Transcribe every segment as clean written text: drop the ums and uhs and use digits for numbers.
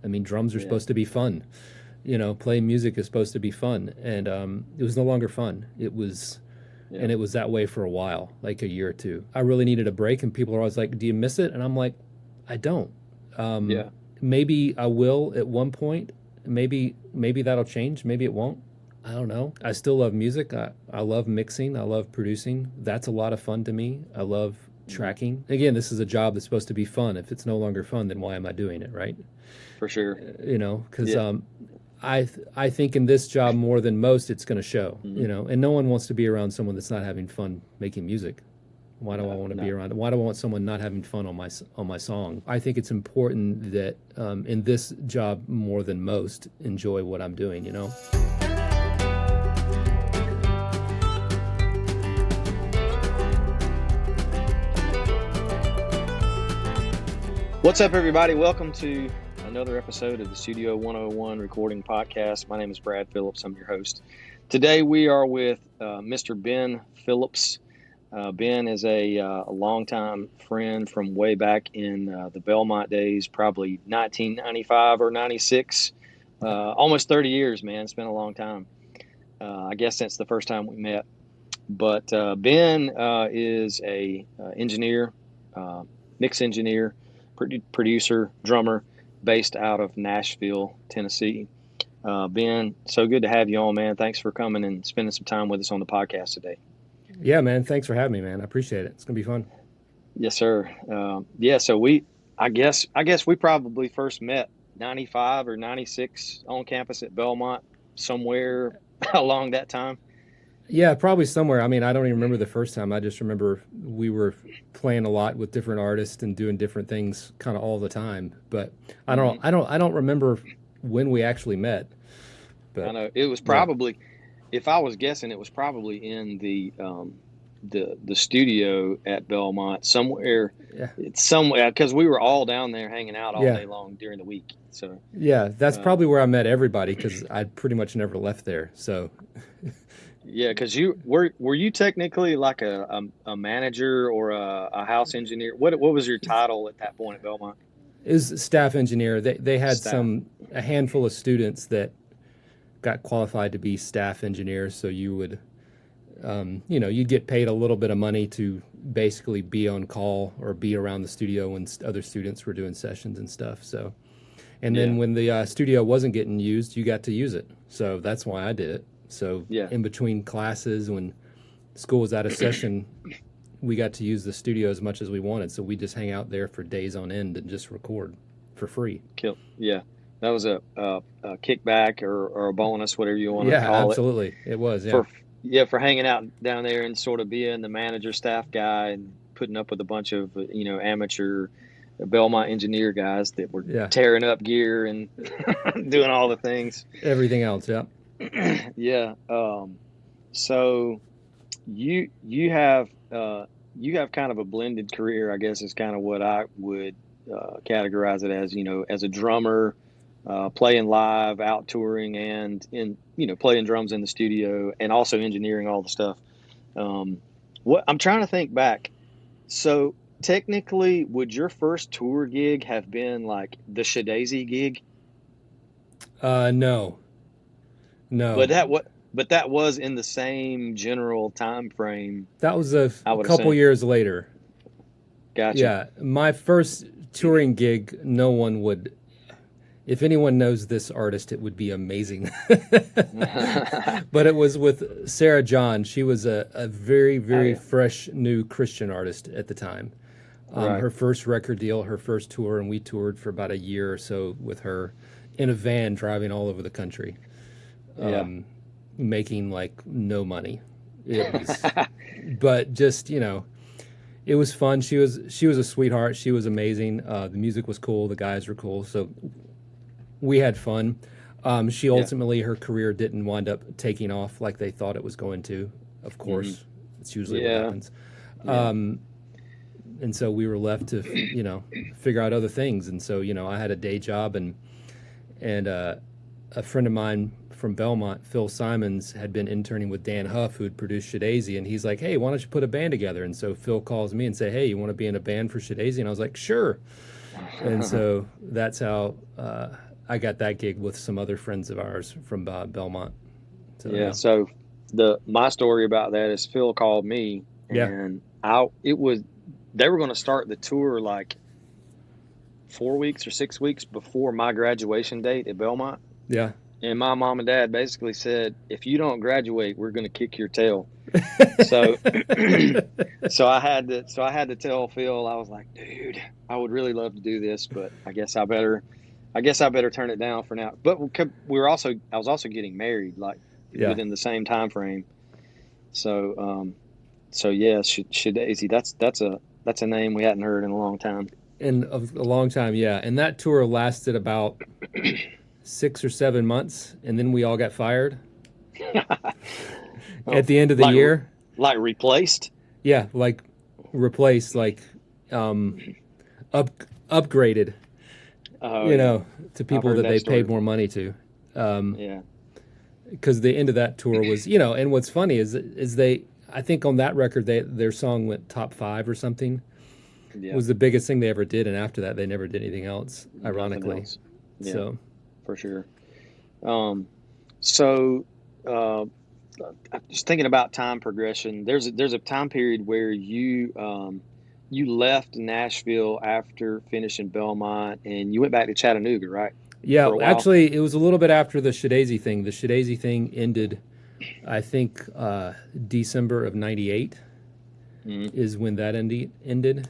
I mean, drums are supposed to be fun. Playing music is supposed to be fun, and it was no longer fun. And it was that way for a while, like a year or two. I really needed a break, and people are always like, "Do you miss it?" And I'm like, "I don't. Maybe I will at one point. Maybe that'll change. Maybe it won't. I don't know. I still love music. I love mixing. I love producing. That's a lot of fun to me. I love tracking. Again, this is a job that's supposed to be fun. If it's no longer fun, then why am I doing it, right? For sure. Because I think in this job more than most, it's going to show. And no one wants to be around someone that's not having fun making music. Why do I want to be around? Why do I want someone not having fun on my song? I think it's important that in this job more than most, enjoy what I'm doing. What's up, everybody? Welcome to another episode of the Studio 101 Recording Podcast. My name is Brad Phillips. I'm your host. Today we are with Mr. Ben Phillips. Ben is a longtime friend from way back in the Belmont days, probably 1995 or 96. Almost 30 years, man. It's been a long time. I guess since the first time we met. But Ben is a engineer, mix engineer, producer, drummer, based out of Nashville, Tennessee. Ben, so good to have you on, man. Thanks for coming and spending some time with us on the podcast today. Yeah, man. Thanks for having me, man. I appreciate it. It's gonna be fun. Yes, sir. So I guess we probably first met 95 or 96 on campus at Belmont, somewhere along that time. Yeah, probably somewhere. I mean, I don't even remember the first time. I just remember we were playing a lot with different artists and doing different things kind of all the time. But I don't remember when we actually met. But I know it was probably, if I was guessing, it was probably in the studio at Belmont somewhere. Yeah. It's somewhere because we were all down there hanging out all day long during the week. So yeah, that's probably where I met everybody because I pretty much never left there. So. Yeah, because you were you technically like a manager or a house engineer? What was your title at that point at Belmont? Is staff engineer. They had a handful of students that got qualified to be staff engineers. So you would, you'd get paid a little bit of money to basically be on call or be around the studio when other students were doing sessions and stuff. So, and then when the studio wasn't getting used, you got to use it. So that's why I did it. So in between classes, when school was out of session, we got to use the studio as much as we wanted. So we just hang out there for days on end and just record for free. Yeah, that was a kickback or a bonus, whatever you want to call it. Yeah, absolutely. It was, for hanging out down there and sort of being the manager, staff guy, and putting up with a bunch of amateur Belmont engineer guys that were tearing up gear and doing all the things. Everything else, yeah. Yeah. So you have kind of a blended career, I guess is kind of what I would categorize it as. As a drummer, playing live, out touring, and playing drums in the studio, and also engineering all the stuff. What I'm trying to think back. So technically, would your first tour gig have been like the Shadazy gig? No. No, but that was in the same general time frame. That was a couple years later. Gotcha. Yeah, my first touring gig, no one would. If anyone knows this artist, it would be amazing. But it was with Sarah John. She was a very, very fresh new Christian artist at the time. Her first record deal, her first tour, and we toured for about a year or so with her in a van driving all over the country. Making like no money. But just, it was fun. She was a sweetheart. She was amazing. The music was cool. The guys were cool. So we had fun. She ultimately, her career didn't wind up taking off like they thought it was going to. Of course, it's usually what happens. And so we were left to, figure out other things. And so, I had a day job and a friend of mine from Belmont, Phil Simons, had been interning with Dan Huff, who'd produced Shadazy, and he's like, "Hey, why don't you put a band together?" And so Phil calls me and say, "Hey, you want to be in a band for Shadazy?" And I was like, "Sure." And so that's how I got that gig with some other friends of ours from Belmont. So Yeah. So my story about that is Phil called me, yeah, and they were going to start the tour like 4 weeks or 6 weeks before my graduation date at Belmont. yeah. And my mom and dad basically said, if you don't graduate, we're going to kick your tail. So, so I had to tell Phil, I was like, dude, I would really love to do this, but I guess I better turn it down for now. But I was also getting married like Yeah. within the same time frame. So, so yeah, Shadazy, that's a name we hadn't heard in a long time. In a long time, yeah. And that tour lasted about 6 or 7 months, and then we all got fired Oh, at the end of the like year. like replaced. Yeah, like replaced, like um, up upgraded, Oh yeah, to I've people heard that that they story paid more before. money to. Yeah, Because the end of that tour was, and what's funny is I think on that record their song went top 5 or something. yeah, Was the biggest thing they ever did, and after that they never did anything else, nothing ironically. else. Yeah, So for sure. Um, so just thinking about time progression, there's a time period where you left Nashville after finishing Belmont, and you went back to Chattanooga, right, yeah, for a while. actually, it was a little bit after the Shadazy thing. The Shadazy thing ended, I think, December of '98 Mm-hmm. is when that ended,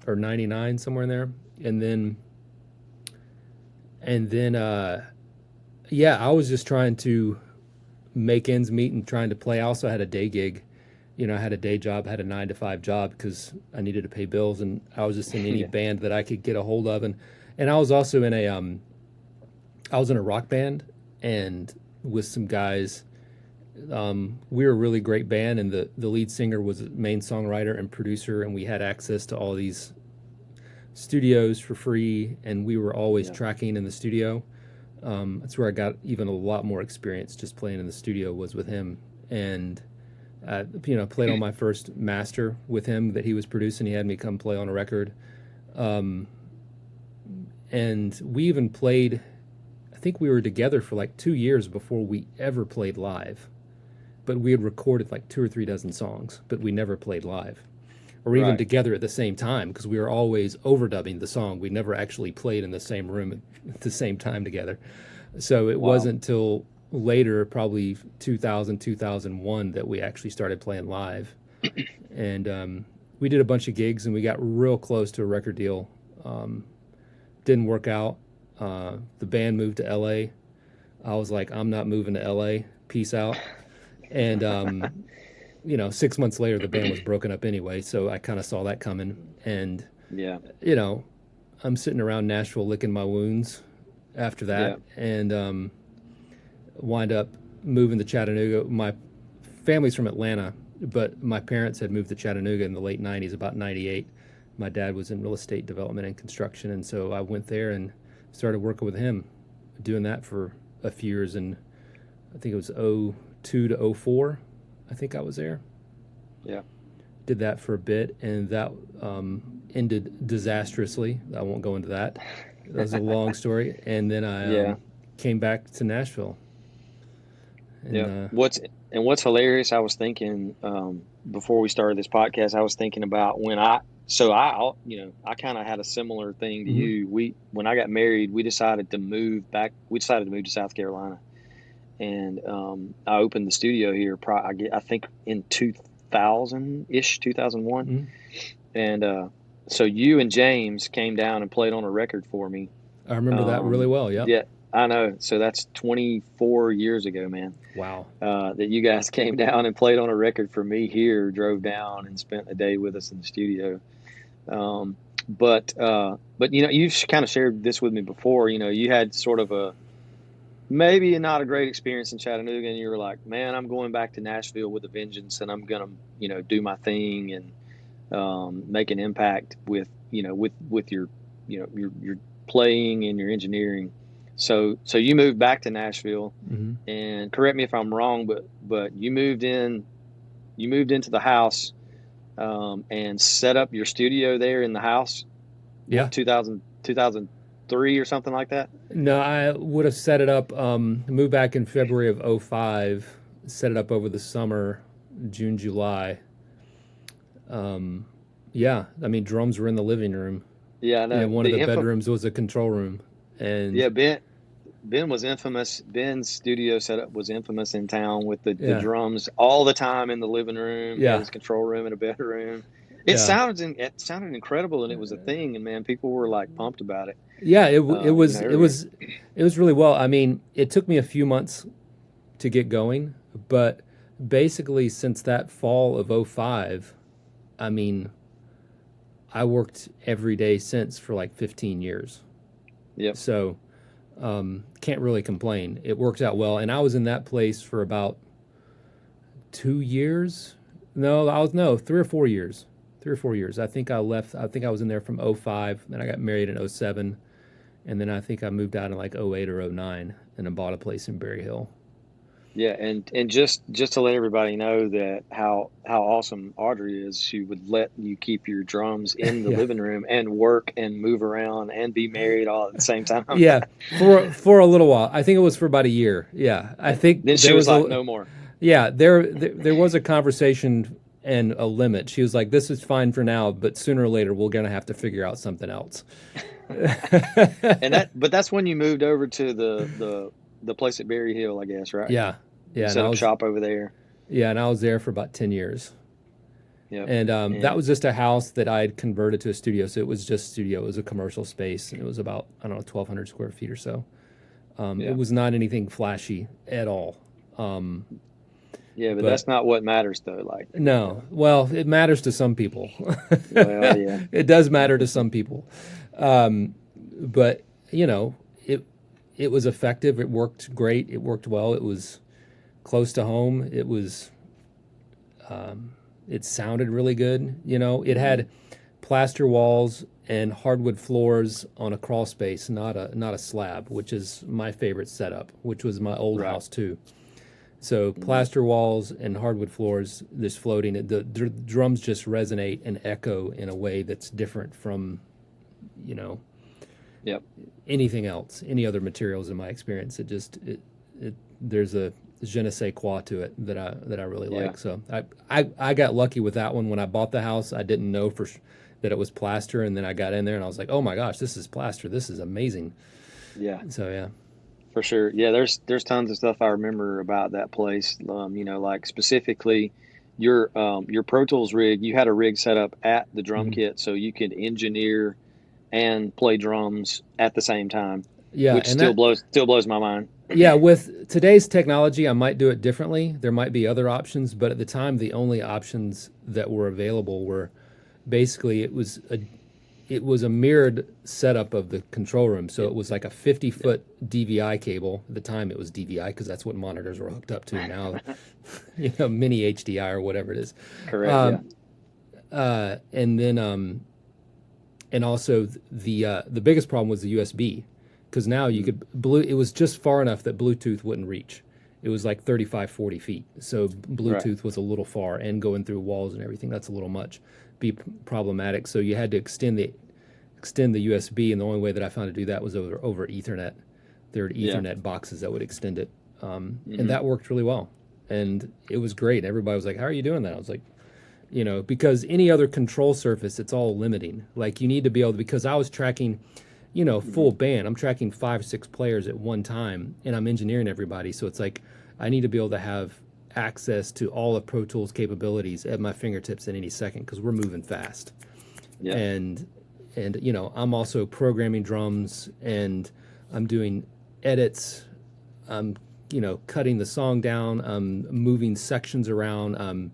or '99, somewhere in there, and then yeah, I was just trying to make ends meet and trying to play. I also had a day gig. I had a day job, had a 9 to 5 job because I needed to pay bills, and I was just in any Yeah, band that I could get a hold of, and I was also in a rock band, and with some guys. We were a really great band, and the lead singer was a main songwriter and producer, and we had access to all these studios for free, and we were always yeah, tracking in the studio. That's where I got even a lot more experience. Just playing in the studio was with him, and played on my first master with him that he was producing. He had me come play on a record, and we even played. I think we were together for like 2 years before we ever played live. But we had recorded like 2 or 3 dozen songs, but we never played live, or even right. together at the same time, because we were always overdubbing the song. We never actually played in the same room at the same time together. So it Wow. wasn't until later, probably 2000, 2001, that we actually started playing live. And we did a bunch of gigs, and we got real close to a record deal. Didn't work out. The band moved to LA. I was like, I'm not moving to LA. Peace out. And 6 months later, the band was broken up anyway, so I kind of saw that coming. And Yeah, I'm sitting around Nashville licking my wounds after yeah, that, and wind up moving to Chattanooga. My family's from Atlanta, but my parents had moved to Chattanooga in the late '90s, about '98. My dad was in real estate development and construction, and so I went there and started working with him, doing that for a few years, and I think it was '02 to '04. I think I was there. yeah. Did that for a bit, and that ended disastrously. I won't go into that. That was a long story. And then I Yeah, came back to Nashville. And yeah. What's hilarious? I was thinking before we started this podcast, I was thinking about I kind of had a similar thing to mhm. you. When I got married, we decided to move back. We decided to move to South Carolina, and I opened the studio here. I think in 2000 ish, 2001, Mhm. and so you and James came down and played on a record for me. I remember that really well. Yep. Yeah, I know. So that's 24 years ago, man. Wow. That you guys came down and played on a record for me here, drove down and spent a day with us in the studio. Um, but you've kind of shared this with me before. You had sort of maybe not a great experience in Chattanooga, and you were like, man, I'm going back to Nashville with a vengeance, and I'm gonna do my thing and make an impact with your your playing and your engineering. So you moved back to Nashville, Hmm. and correct me if I'm wrong, but you moved into the house and set up your studio there in the house. Yeah. What, 2000? 03 or something like that? No, I would have set it up, moved back in February of '05, set it up over the summer, June, July. Yeah, I mean, drums were in the living room. Yeah, I know. And one of the bedrooms was a control room. And Yeah, Ben was infamous. Ben's studio setup was infamous in town with the yeah, drums all the time in the living room. He had yeah, his control room and a bedroom. yeah. It sounded incredible, and it was a thing. And man, people were like pumped about it. Yeah, Everywhere. it was really well. I mean, it took me a few months to get going, but basically since that fall of '05, I mean, I worked every day since for like 15 years. Yep. So, can't really complain. It worked out well, and I was in that place for about 2 years. No, I was no 3 or 4 years. 3 or 4 years. I think I left. I think I was in there from '05. Then I got married in '07, and then I think I moved out in like '08 or '09, and I bought a place in Berry Hill. Yeah, and just to let everybody know that how awesome Audrey is, she would let you keep your drums in the Yeah, living room and work and move around and be married all at the same time. yeah. For a little while, I think it was for about a year. Yeah, I think Then she there was was like, a no more. yeah there was a conversation and a limit. She was like, "This is fine for now, but sooner or later we're gonna have to figure out something else." But that's when you moved over to the place at Berry Hill, I guess, right? Yeah, You yeah, and set up shop over there. I was there for about 10 years, Yep. and that And was just a house that I had converted to a studio. So it was just studio. It was a commercial space, and it was about, I don't know, 1,200 square feet or so. yeah. It was not anything flashy at all. Yeah, but But that's not what matters though. Like, no, well, it matters to some people. well, yeah. It does matter to some people, but it was effective. It worked great. It worked well. It was close to home. It sounded really good. It Hmm. had plaster walls and hardwood floors on a crawl space, not a slab, which is my favorite setup, which was my old Right. house too. So Hmm. plaster walls and hardwood floors, this floating, the drums just resonate and echo in a way that's different from, you know, Yep. anything else, any other materials in my experience. There's a je ne sais quoi to it that I really Yeah. like. So I got lucky with that one. When I bought the house, I didn't know that it was plaster, and then I got in there and I was like, oh my gosh, this is plaster. This is amazing. Yeah. So yeah. For sure. Yeah, there's tons of stuff I remember about that place. Like specifically your Pro Tools rig, you had a rig set up at the drum Mhm. kit so you could engineer and play drums at the same time, Yeah, which and that still blows my mind. yeah, with today's technology, I might do it differently. There might be other options, but at the time, the only options that were available were basically it was a mirrored setup of the control room. So it was like a 50-foot DVI cable. At the time, it was DVI because that's what monitors were hooked up to. Now, mini HDI or whatever it is. Correct, yeah. Um, and then and also the biggest problem was the USB, because now you could it was just far enough that Bluetooth wouldn't reach. It was like 35, 40 feet. So Right. Bluetooth was a little far, and going through walls and everything, that's a little much. Be problematic. So you had to extend the USB, and the only way that I found to do that was over Ethernet. There were Yeah. Ethernet boxes that would extend it, Hmm. and that worked really well. And it was great. Everybody was like, "How are you doing that?" I was like, because any other control surface, it's all limiting. Like you need to be able to, because I was tracking, full band. I'm tracking 5, 6 players at one time, and I'm engineering everybody. So it's like I need to be able to have access to all of Pro Tools capabilities at my fingertips at any second because we're moving fast. Yeah. And I'm also programming drums, and I'm doing edits. I'm cutting the song down. I'm moving sections around.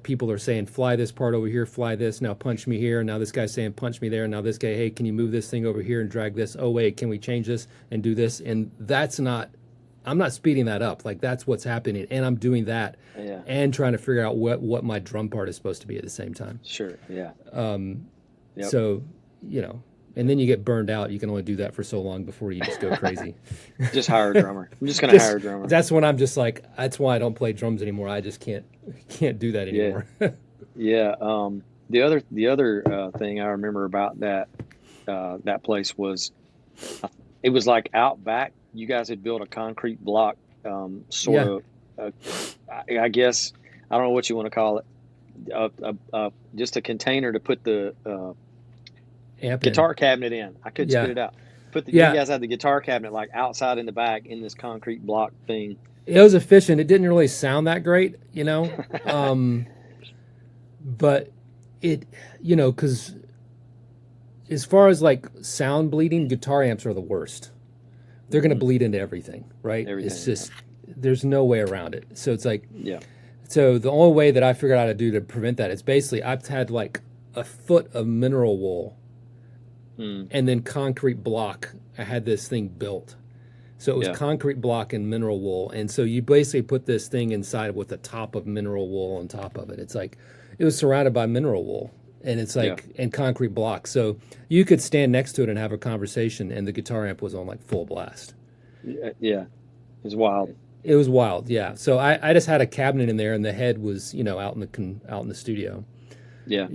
People are saying, fly this part over here, fly this, now punch me here. Now this guy's saying, punch me there. Now this guy, hey, can you move this thing over here and drag this? Oh, wait, can we change this and do this? And I'm not speeding that up. Like, that's what's happening. And I'm doing that Yeah. and trying to figure out what my drum part is supposed to be at the same time. Sure. Yeah. Yep. So, and then you get burned out. You can only do that for so long before you just go crazy. Just hire a drummer. I'm just gonna hire a drummer. That's when I'm just like, that's why I don't play drums anymore. I just can't do that anymore. Yeah. The other thing I remember about that that place was, it was like out back. You guys had built a concrete block, sort Yeah. of, I guess, I don't know what you want to call it, just a container to put the Amp in. guitar cabinet in. I couldn't spit Yeah. it out. You Yeah. guys had the guitar cabinet like outside in the back in this concrete block thing. It was efficient. It didn't really sound that great, but it, because as far as like sound bleeding, guitar amps are the worst. They're going to bleed into everything, right? It's just, there's no way around it. So it's like, Yeah. so the only way that I figured out how to do to prevent that is basically I've had like a foot of mineral wool and then concrete block. I had this thing built. So it was concrete block and mineral wool. And so you basically put this thing inside with a top of mineral wool on top of it. It's like, it was surrounded by mineral wool and it's like, and concrete block. So you could stand next to it and have a conversation and the guitar amp was on like full blast. Yeah. It was wild. It was wild. Yeah. So I just had a cabinet in there and the head was, out in the studio. Yeah.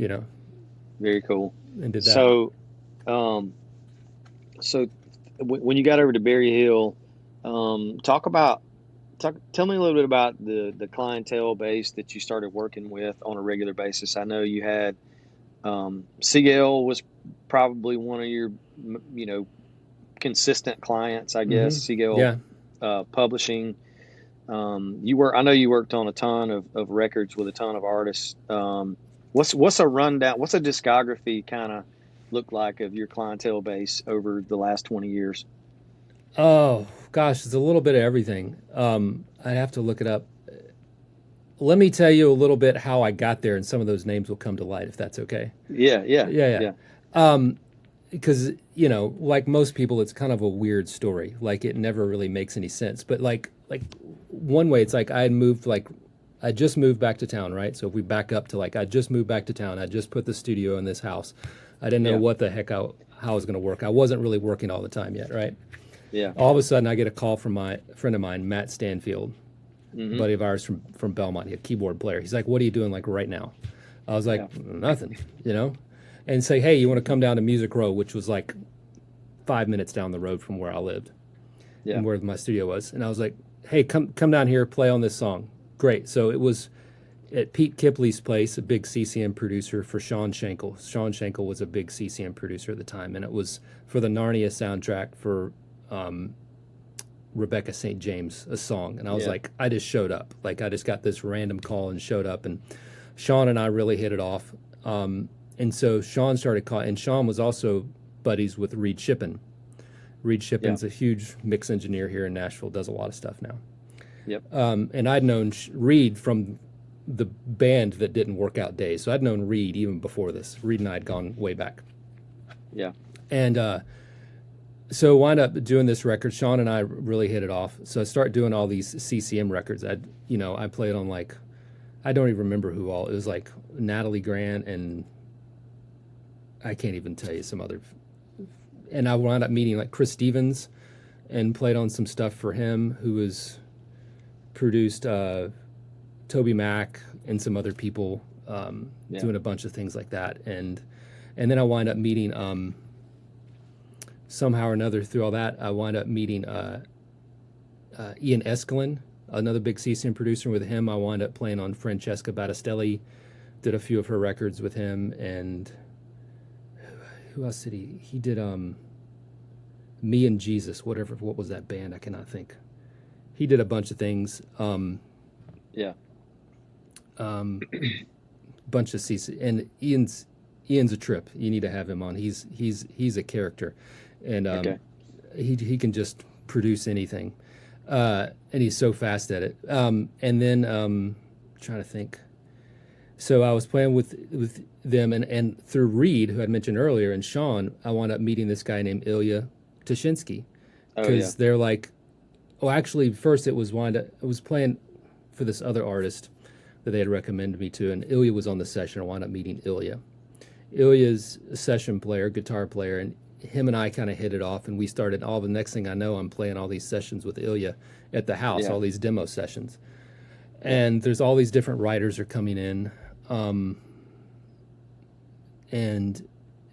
Very cool. And did that. So, when you got over to Berry Hill, tell me a little bit about the clientele base that you started working with on a regular basis. I know you had CL was probably one of your consistent clients, I guess. CL Publishing. I know you worked on a ton of records with a ton of artists. What's a rundown? What's a discography kind of look like of your clientele base over the last 20 years? Oh gosh, it's a little bit of everything. I'd have to look it up. Let me tell you a little bit how I got there, and some of those names will come to light if that's okay. Yeah. Because like most people, it's kind of a weird story. Like it never really makes any sense. But like one way, it's like I just moved back to town, right? So if we back up to I just moved back to town. I just put the studio in this house. I didn't know what the heck how it was going to work. I wasn't really working all the time yet, right? Yeah. All of a sudden, I get a call from my friend of mine, Matt Stanfield, buddy of ours from Belmont. He's a keyboard player. He's like, "What are you doing right now?" I was like, "Nothing," and say, "Hey, you want to come down to Music Row," which was like 5 minutes down the road from where I lived and where my studio was. And I was like, "Hey, come down here, play on this song." Great. So it was at Pete Kipley's place, a big CCM producer for Sean Schenkel. Sean Schenkel was a big CCM producer at the time, and it was for the Narnia soundtrack for Rebecca St. James, a song. And I was like, I just showed up. Like I just got this random call and showed up, and Sean and I really hit it off. And so Sean started calling, and Sean was also buddies with Reed Shippen. Reed Shippen's a huge mix engineer here in Nashville, does a lot of stuff now. Yep. And I'd known Reed from the band that didn't work out days. So I'd known Reed even before this. Reed and I had gone way back. Yeah. And so wound up doing this record. Sean and I really hit it off. So I started doing all these CCM records. I played on I don't even remember who all. It was like Natalie Grant and I can't even tell you some other. And I wound up meeting Chris Stevens and played on some stuff for him, who was produced Toby Mac and some other people doing a bunch of things like that. And then I wind up meeting somehow or another through all that, I wind up meeting Ian Eskelin, another big CCM producer. With him, I wound up playing on Francesca Battistelli, did a few of her records with him. And who else did he did Me and Jesus, what was that band? I cannot think. He did a bunch of things. Bunch of CC, and Ian's a trip. You need to have him on. He's a character, and he can just produce anything, and he's so fast at it. And then trying to think. So I was playing with them, and through Reed, who I'd mentioned earlier, and Sean, I wound up meeting this guy named Ilya Tashinsky, because they're like, actually, first it was playing for this other artist that they had recommended me to, and Ilya was on the session. I wound up meeting Ilya. Ilya's a session player, guitar player, and him and I kind of hit it off, and we started the next thing I know, I'm playing all these sessions with Ilya at the house, all these demo sessions. And there's all these different writers are coming in, and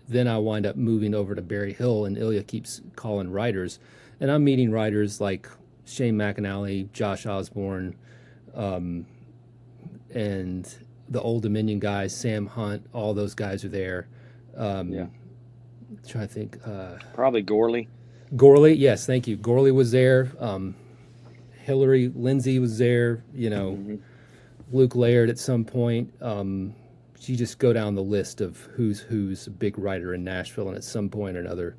then I wind up moving over to Berry Hill, and Ilya keeps calling writers, and I'm meeting writers like Shane McAnally, Josh Osborne, and the Old Dominion guys, Sam Hunt, all those guys are there. Trying to think. Probably Gorley. Gorley, yes, thank you. Gorley was there. Hillary Lindsay was there. Luke Laird at some point. You just go down the list of who's a big writer in Nashville, and at some point or another,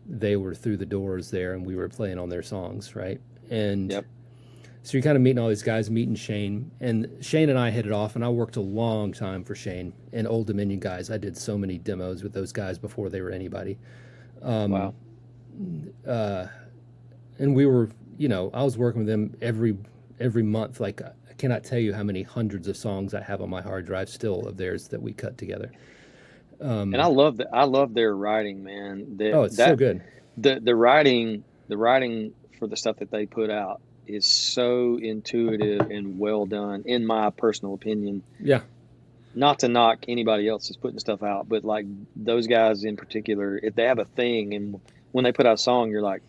they were through the doors there, and we were playing on their songs, right? And so you're kind of meeting all these guys, meeting Shane, and Shane and I hit it off, and I worked a long time for Shane and Old Dominion guys. I did so many demos with those guys before they were anybody. Wow. And we were, I was working with them every month. Like, I cannot tell you how many hundreds of songs I have on my hard drive still of theirs that we cut together. And I love their writing, man. It's so good. The writing for the stuff that they put out is so intuitive and well done, in my personal opinion. Yeah. Not to knock anybody else that's putting stuff out, but like those guys in particular, if they have a thing, and when they put out a song, you're like,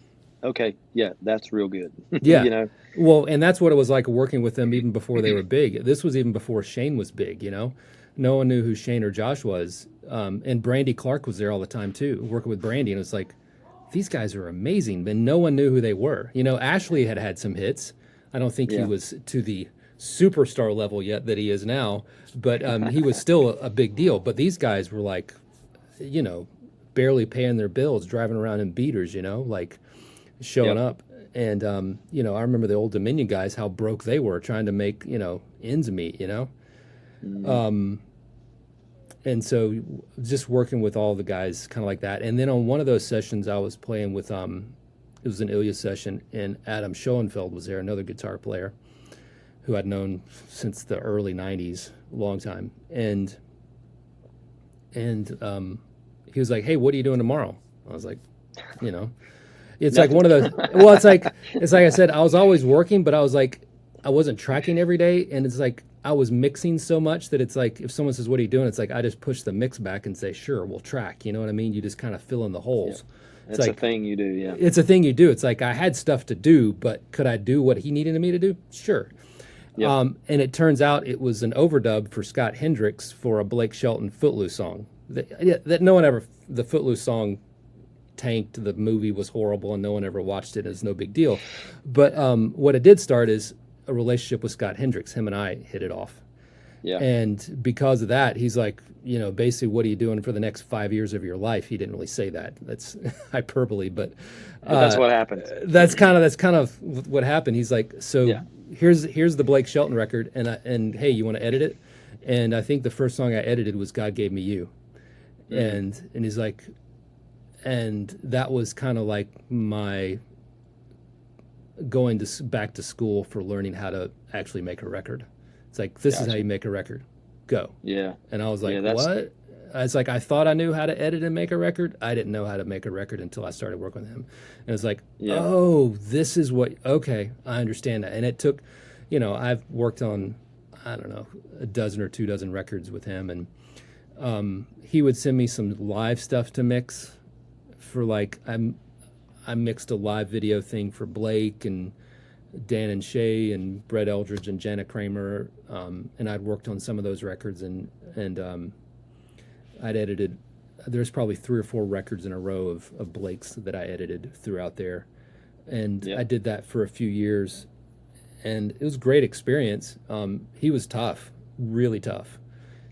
okay, yeah, that's real good. Yeah. Well, and that's what it was like working with them even before they were big. This was even before Shane was big, No one knew who Shane or Josh was. And Brandy Clark was there all the time too, working with Brandy, and it was like, these guys are amazing, but no one knew who they were. Ashley had some hits. I don't think he was to the superstar level yet that he is now, but he was still a big deal. But these guys were like, barely paying their bills, driving around in beaters, like showing up. And, I remember the Old Dominion guys, how broke they were trying to make, ends meet, And so just working with all the guys kind of like that. And then on one of those sessions I was playing with, it was an Ilya session, and Adam Schoenfeld was there, another guitar player who I'd known since the early 90s, a long time. And he was like, hey, what are you doing tomorrow? I was like, it's like one of those, well, it's like I said, I was always working, but I was like, I wasn't tracking every day. And it's like, I was mixing so much that it's like, if someone says, what are you doing? It's like, I just push the mix back and say, sure, we'll track. You know what I mean? You just kind of fill in the holes. It's like a thing you do, yeah. It's a thing you do. It's like, I had stuff to do, but could I do what he needed me to do? Sure. And it turns out it was an overdub for Scott Hendricks for a Blake Shelton Footloose song. That no one ever, the Footloose song tanked, the movie was horrible, and no one ever watched it. It's no big deal. But what it did start is a relationship with Scott Hendricks. Him and I hit it off. Yeah. And because of that, he's like, basically, what are you doing for the next 5 years of your life? He didn't really say that. That's hyperbole, but that's what happened. That's kind of what happened. He's like, so here's the Blake Shelton record, and hey, you want to edit it? And I think the first song I edited was God Gave Me You. And he's like, and that was kind of like my going back to school for learning how to actually make a record. It's like, this is how you make a record. Go. Yeah. And I was like, what? It's like, I thought I knew how to edit and make a record. I didn't know how to make a record until I started working with him. And it's like, oh, this is what, okay, I understand that. And it took, I've worked on, I don't know, a dozen or 2 dozen records with him. And he would send me some live stuff to mix for like, I mixed a live video thing for Blake and Dan and Shay and Brett Eldridge and Jana Kramer, and I'd worked on some of those records, and I'd edited. There's probably 3 or 4 records in a row of Blake's that I edited throughout there, and I did that for a few years, and it was a great experience. He was tough, really tough,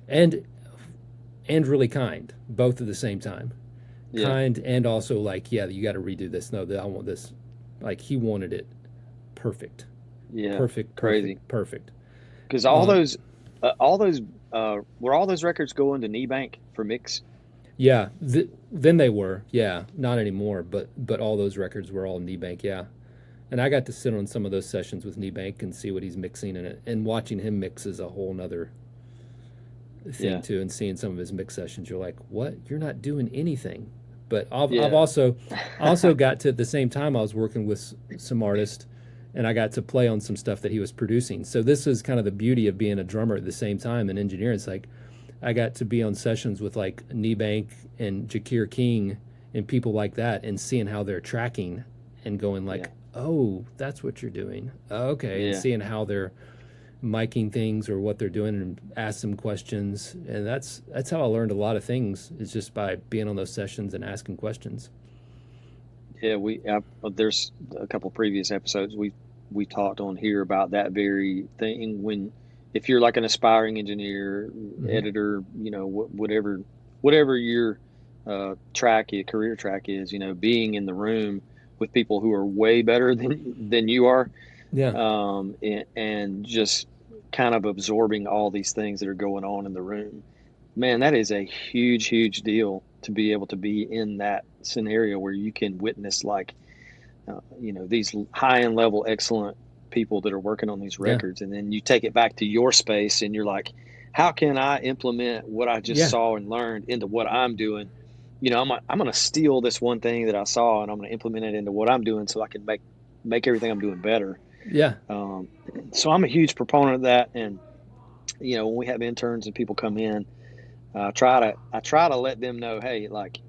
and really kind, both at the same time. Kind and also like, you got to redo this. No, I want this. Like, he wanted it perfect. Yeah, crazy, perfect. Because all those were all those records going to Knee Bank for mix. Yeah, then they were. Yeah, not anymore. But all those records were all Knee Bank. Yeah, and I got to sit on some of those sessions with Knee Bank and see what he's mixing in it, and watching him mix is a whole nother thing too. And seeing some of his mix sessions, you're like, what? You're not doing anything. But I've also got to, at the same time, I was working with some artists, and I got to play on some stuff that he was producing. So this is kind of the beauty of being a drummer at the same time and engineer. It's like, I got to be on sessions with like Kneebank and Jakir King and people like that, and seeing how they're tracking and going like, Yeah. oh, that's what you're doing. Okay. And Yeah. seeing how they're miking things or what they're doing, and ask them questions. And that's how I learned a lot of things, is just by being on those sessions and asking questions. Yeah, there's a couple previous episodes we talked on here about that very thing. When if you're like an aspiring engineer, Mm-hmm. editor, whatever your career track is, being in the room with people who are way better than you are, Yeah. and just kind of absorbing all these things that are going on in the room. Man, that is a huge, huge deal to be able to be in that scenario where you can witness like, these high end level, excellent people that are working on these Yeah. records. And then you take it back to your space and you're like, how can I implement what I just Yeah. saw and learned into what I'm doing? I'm going to steal this one thing that I saw and I'm going to implement it into what I'm doing so I can make everything I'm doing better. Yeah. Um, so I'm a huge proponent of that. And, when we have interns and people come in, I try to let them know, hey, like,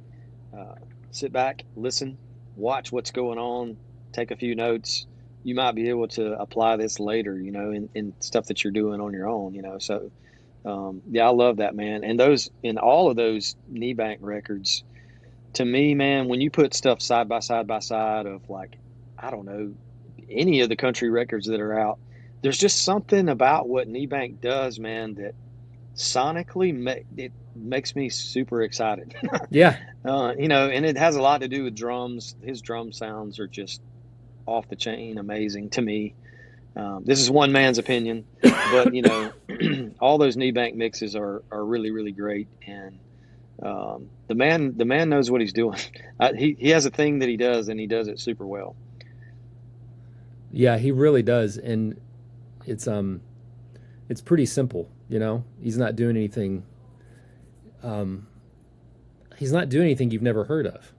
uh, sit back, listen, watch what's going on, take a few notes. You might be able to apply this later, in stuff that you're doing on your own. So, yeah, I love that, man. And in all of those knee bank records, to me, man, when you put stuff side by side by side of like, I don't know, any of the country records that are out, there's just something about what knee bank does, man, that sonically it makes me super excited. Yeah. And it has a lot to do with drums. His drum sounds are just off the chain amazing to me. This is one man's opinion, but all those knee bank mixes are really, really great. And the man knows what he's doing. He has a thing that he does, and he does it super well. Yeah, he really does. And it's pretty simple, He's not doing anything you've never heard of.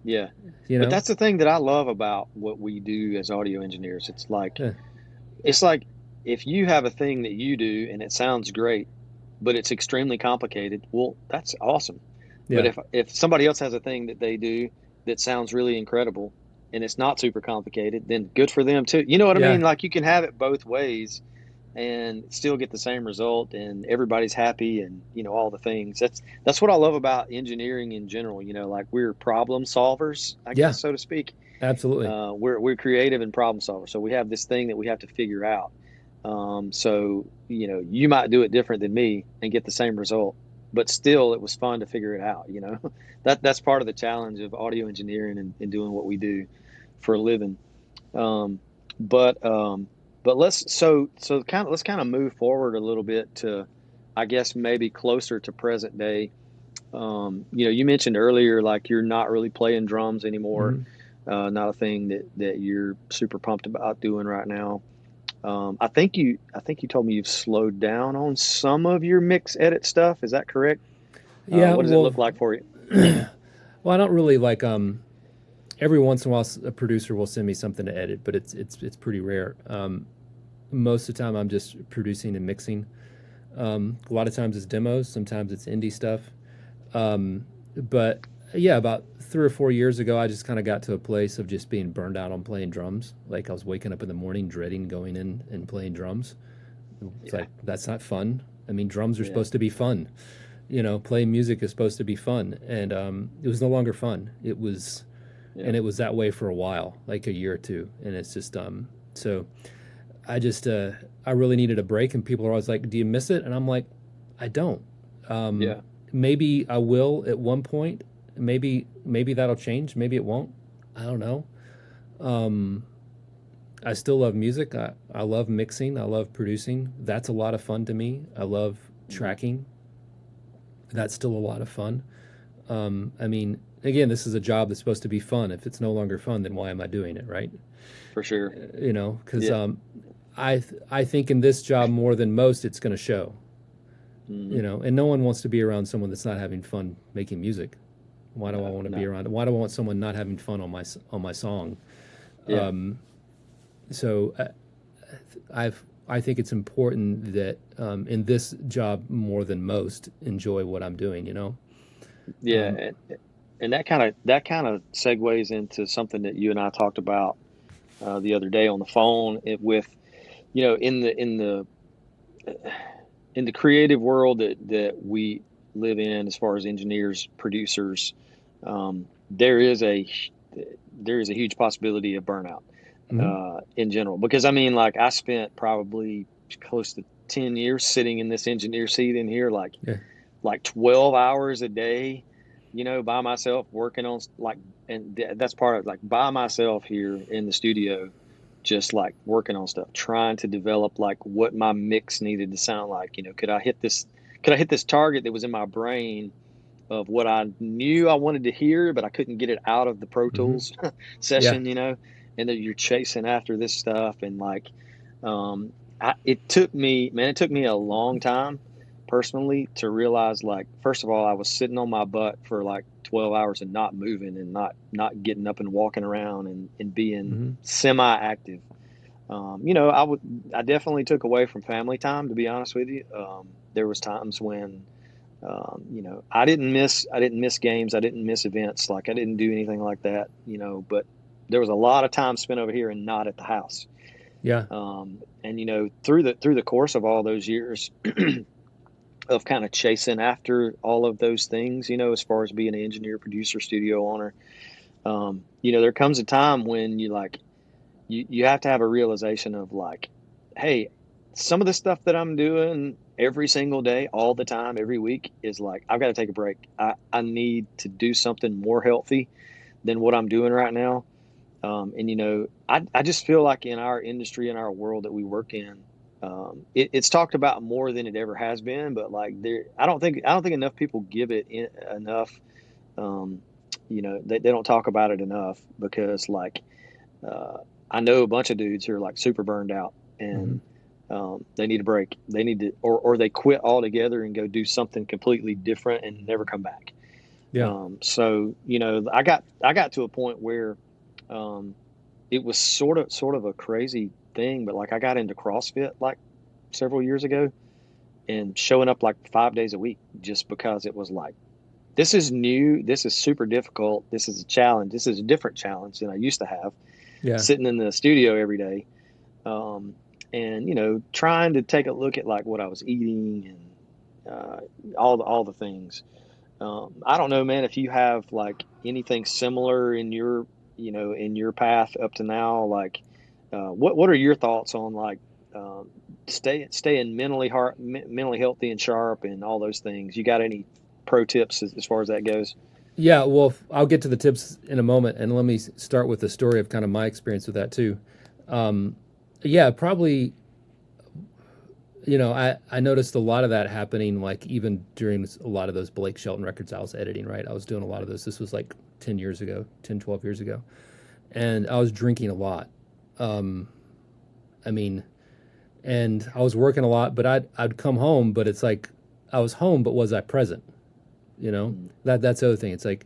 Yeah, You but know? that's the thing that I love about what we do as audio engineers. Yeah. It's like if you have a thing that you do and it sounds great, but it's extremely complicated, well, that's awesome. But Yeah. if somebody else has a thing that they do that sounds really incredible and it's not super complicated, then good for them too. You know what I Yeah. mean? Like you can have it both ways and still get the same result and everybody's happy and all the things. That's what I love about engineering in general, like we're problem solvers, I Yeah. guess, so to speak. Absolutely. We're creative and problem solvers, so we have this thing that we have to figure out. So you might do it different than me and get the same result, but still it was fun to figure it out. That's part of the challenge of audio engineering and doing what we do for a living. um, but let's kind of move forward a little bit to, I guess, maybe closer to present day. You mentioned earlier like you're not really playing drums anymore. Hmm. Not a thing that you're super pumped about doing right now. I think you told me you've slowed down on some of your mix edit stuff. Is that correct? Yeah. What does it Well, look like for you? well, I don't really like. Every once in a while, a producer will send me something to edit, but it's pretty rare. Most of the time, I'm just producing and mixing. A lot of times it's demos. Sometimes it's indie stuff. But yeah, about 3 or 4 years ago, I just kind of got to a place of just being burned out on playing drums. Like I was waking up in the morning dreading going in and playing drums. It's Yeah, like that's not fun. I mean, drums are yeah, supposed to be fun. Playing music is supposed to be fun, and it was no longer fun. yeah, And it was that way for a while, like a year or two, and it's just so I just I really needed a break, and people are always like, "Do you miss it?" And I'm like, I don't. yeah, Maybe I will at one point. Maybe that'll change. Maybe it won't. I don't know. Um, I still love music. I love mixing. I love producing. That's a lot of fun to me. I love mhm, tracking. That's still a lot of fun. I mean, again, this is a job that's supposed to be fun. If it's no longer fun, then why am I doing it, right? for sure. Because Yeah, I think in this job more than most, it's going to show. hmm, And no one wants to be around someone that's not having fun making music. Why do I no, want to be no, around? Why do I want someone not having fun on my song? yeah, So I've I think it's important that in this job more than most enjoy what I'm doing. Yeah, Um, and that kind of segues into something that you and I talked about the other day on the phone. With in the creative world that we live in, as far as engineers, producers, there is a huge possibility of burnout mhm. in general. Because I mean, like, I spent probably close to 10 years sitting in this engineer seat in here, Yeah. like 12 hours a day, by myself working on and that's part of, like, by myself here in the studio, just like working on stuff, trying to develop like what my mix needed to sound like. Could I hit this target that was in my brain of what I knew I wanted to hear, but I couldn't get it out of the Pro Hmm. Tools Yeah. session, and that you're chasing after this stuff. And like, um, it took me a long time personally to realize, like, first of all, I was sitting on my butt for like 12 hours and not moving and not getting up and walking around and being Hmm. semi-active. I definitely took away from family time, to be honest with you. There was times when, I didn't miss games. I didn't miss events. Like, I didn't do anything like that, but there was a lot of time spent over here and not at the house. Yeah. And through the course of all those years of kind of chasing after all of those things, as far as being an engineer, producer, studio owner, there comes a time when you have to have a realization of, like, hey, some of the stuff that I'm doing every single day, all the time, every week, is like, I've got to take a break. I need to do something more healthy than what I'm doing right now. I just feel like in our industry, in our world that we work in, it's talked about more than it ever has been. But like, I don't think enough people give it enough. Um, they don't talk about it enough, because, like, uh, I know a bunch of dudes who are like super burned out, Hmm. and they need a break. They need to, or they quit altogether and go do something completely different and never come back. Yeah. So I got to a point where um, it was sort of a crazy thing, but like, I got into CrossFit like several years ago, and showing up like 5 days a week, just because it was like, this is new, this is super difficult, this is a challenge, this is a different challenge than I used to have, Yeah. sitting in the studio every day, um, and trying to take a look at like what I was eating, and all the things. I don't know, man, if you have like anything similar in your path up to now. Like, what are your thoughts on, like, um, staying mentally healthy and sharp and all those things? You got any pro tips as far as that goes? Yeah. Well, I'll get to the tips in a moment, and let me start with the story of kind of my experience with that too. Um, yeah, probably. I noticed a lot of that happening, like even during a lot of those Blake Shelton records I was editing, right? I was doing a lot of those. This was like 10 years ago, 10, 12 years ago. And I was drinking a lot. Um, I mean, and I was working a lot, but I'd come home, but it's like I was home, but was I present? Mm. That's the other thing. It's like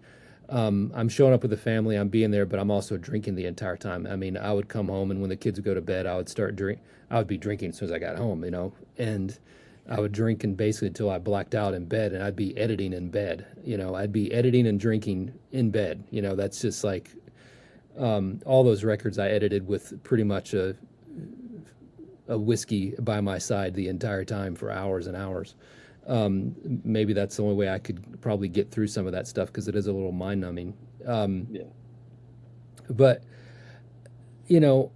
I'm showing up with the family, I'm being there, but I'm also drinking the entire time. I mean, I would come home, and when the kids would go to bed, I would be drinking as soon as I got home, and I would drink and basically until I blacked out in bed, and I'd be editing in bed. I'd be editing and drinking in bed. That's just like all those records I edited with pretty much a whiskey by my side the entire time for hours and hours. Maybe that's the only way I could probably get through some of that stuff, because it is a little mind numbing. Yeah. But you know,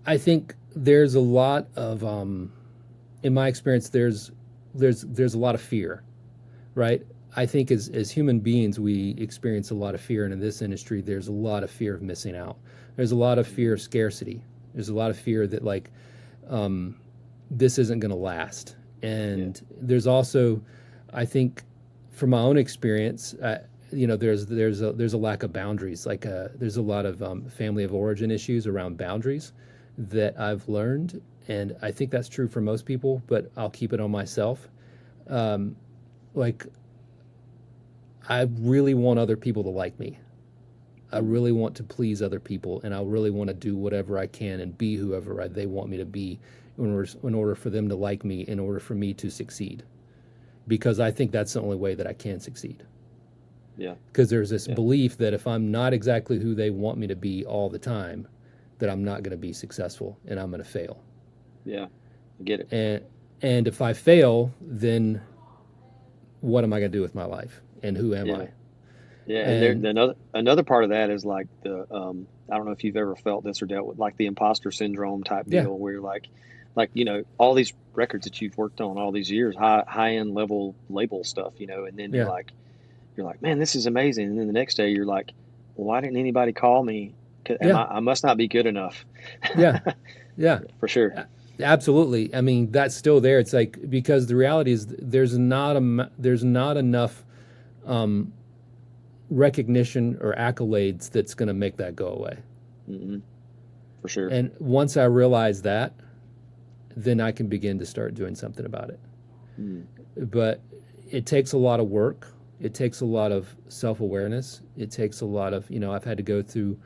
I think there's a lot of, in my experience, there's a lot of fear, right? I think as human beings, we experience a lot of fear, and in this industry, there's a lot of fear of missing out. There's a lot of fear Hmm. of scarcity. There's a lot of fear that, like, um, this isn't going to last. Yeah. And there's also, I think, from my own experience, there's a lack of boundaries. Like, there's a lot of family of origin issues around boundaries that I've learned, and I think that's true for most people. But I'll keep it on myself. Like, I really want other people to like me. I really want to please other people, and I really want to do whatever I can and be whoever they want me to be in order for them to like me, in order for me to succeed. Because I think that's the only way that I can succeed. Yeah. Because there's this belief that if I'm not exactly who they want me to be all the time, that I'm not going to be successful and I'm going to fail. Yeah, I get it. And if I fail, then what am I going to do with my life? And who am I? Yeah, and another part of that is like the I don't know if you've ever felt this or dealt with like the imposter syndrome type deal, where you're like all these records that you've worked on all these years, high end level label stuff, and then you're like, man, this is amazing, and then the next day you're like, well, why didn't anybody call me? I must not be good enough. Yeah, for sure. Absolutely. I mean, that's still there. It's like, because the reality is there's not enough recognition or accolades that's going to make that go away. Mm-hmm. For sure. And once I realize that, then I can begin to start doing something about it. But it takes a lot of work. It takes a lot of self-awareness. It takes a lot of, I've had to go through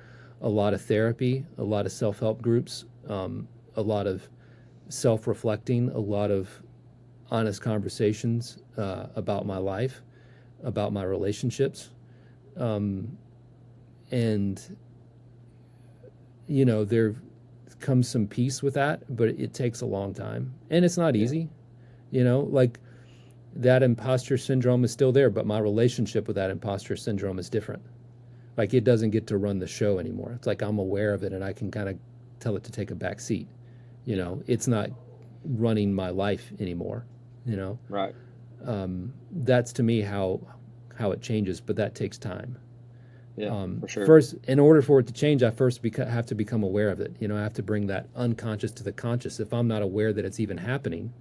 a lot of therapy, a lot of self-help groups, a lot of self-reflecting, a lot of honest conversations about my life, about my relationships. And, there comes some peace with that, but it takes a long time. And it's not easy, like that imposter syndrome is still there, but my relationship with that imposter syndrome is different. Like, it doesn't get to run the show anymore. It's like I'm aware of it and I can kind of tell it to take a back seat. It's not running my life anymore, Right. That's to me how it changes, but that takes time. Yeah, for sure. First, in order for it to change, I first have to become aware of it. I have to bring that unconscious to the conscious. If I'm not aware that it's even happening,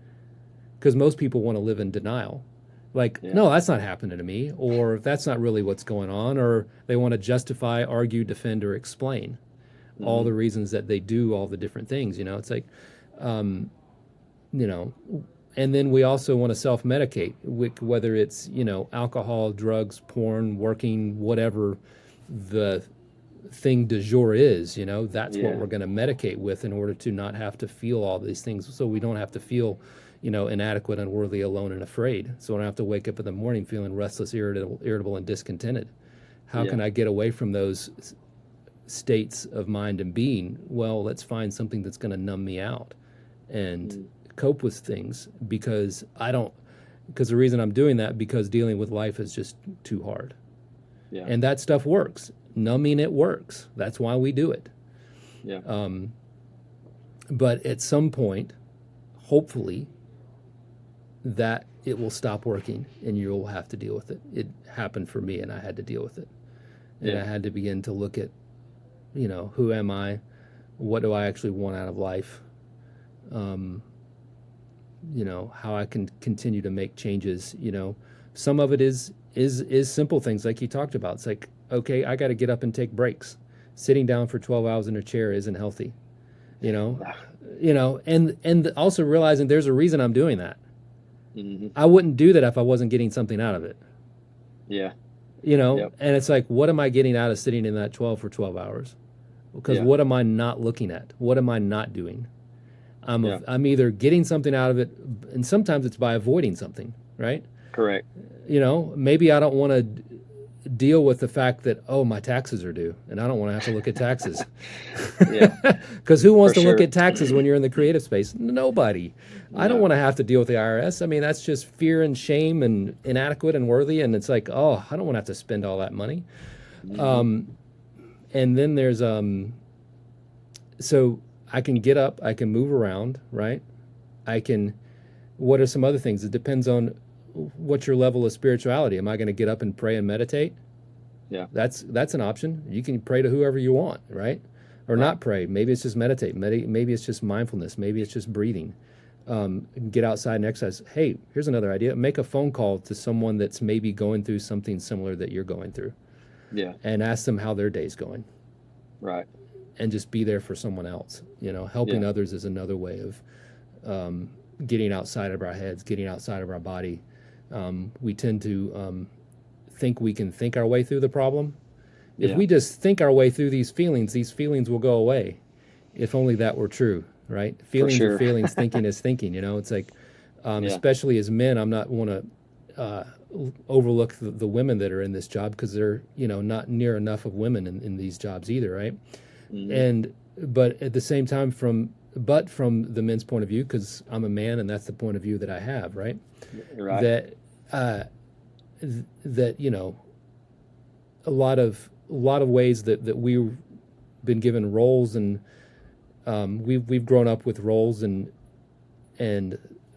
because most people want to live in denial. Like, no, that's not happening to me, or that's not really what's going on, or they want to justify, argue, defend, or explain all the reasons that they do all the different things. It's like, and then we also want to self-medicate, whether it's, alcohol, drugs, porn, working, whatever the thing du jour is, that's what we're going to medicate with in order to not have to feel all these things. So we don't have to feel, inadequate, unworthy, alone, and afraid. So I don't have to wake up in the morning feeling restless, irritable, and discontented. How can I get away from those states of mind and being? Well, let's find something that's going to numb me out and cope with things, because the reason I'm doing that, because dealing with life is just too hard. Yeah. And that stuff works. Numbing it works. That's why we do it. Yeah. But at some point, hopefully, that it will stop working and you'll have to deal with it. It happened for me and I had to deal with it. And I had to begin to look at, who am I? What do I actually want out of life? How I can continue to make changes. Some of it is simple things like you talked about. It's like, okay, I got to get up and take breaks. Sitting down for 12 hours in a chair isn't healthy, and also realizing there's a reason I'm doing that. Mm-hmm. I wouldn't do that if I wasn't getting something out of it. Yeah. And it's like, what am I getting out of sitting in that 12 hours? Because what am I not looking at? What am I not doing? I'm either getting something out of it, and sometimes it's by avoiding something, right? Correct. Maybe I don't want to deal with the fact that, my taxes are due, and I don't want to have to look at taxes. Because who wants to look at taxes when you're in the creative space? Nobody. No. I don't want to have to deal with the IRS. I mean, that's just fear and shame and inadequate and worthy, and it's like, I don't want to have to spend all that money. Mm-hmm. And then there's so I can get up, I can move around, right? What are some other things? It depends on what's your level of spirituality. Am I going to get up and pray and meditate? Yeah. That's an option. You can pray to whoever you want, right? Or not pray. Maybe it's just meditate. Maybe it's just mindfulness. Maybe it's just breathing. Get outside and exercise. Hey, here's another idea. Make a phone call to someone that's maybe going through something similar that you're going through. Yeah. And ask them how their day's going. Right. And just be there for someone else. Helping others is another way of getting outside of our heads, getting outside of our body. We tend to think we can think our way through the problem, if we just think our way through these feelings will go away. If only that were true, right? Feelings sure. are feelings, thinking is thinking. It's like, especially as men, I'm not want to overlook the women that are in this job, because there are, not near enough of women in these jobs either, right? Mm-hmm. But at the same time, from the men's point of view, because I'm a man and that's the point of view that I have, right? Right. That a lot of ways that we've been given roles, and we've grown up with roles, and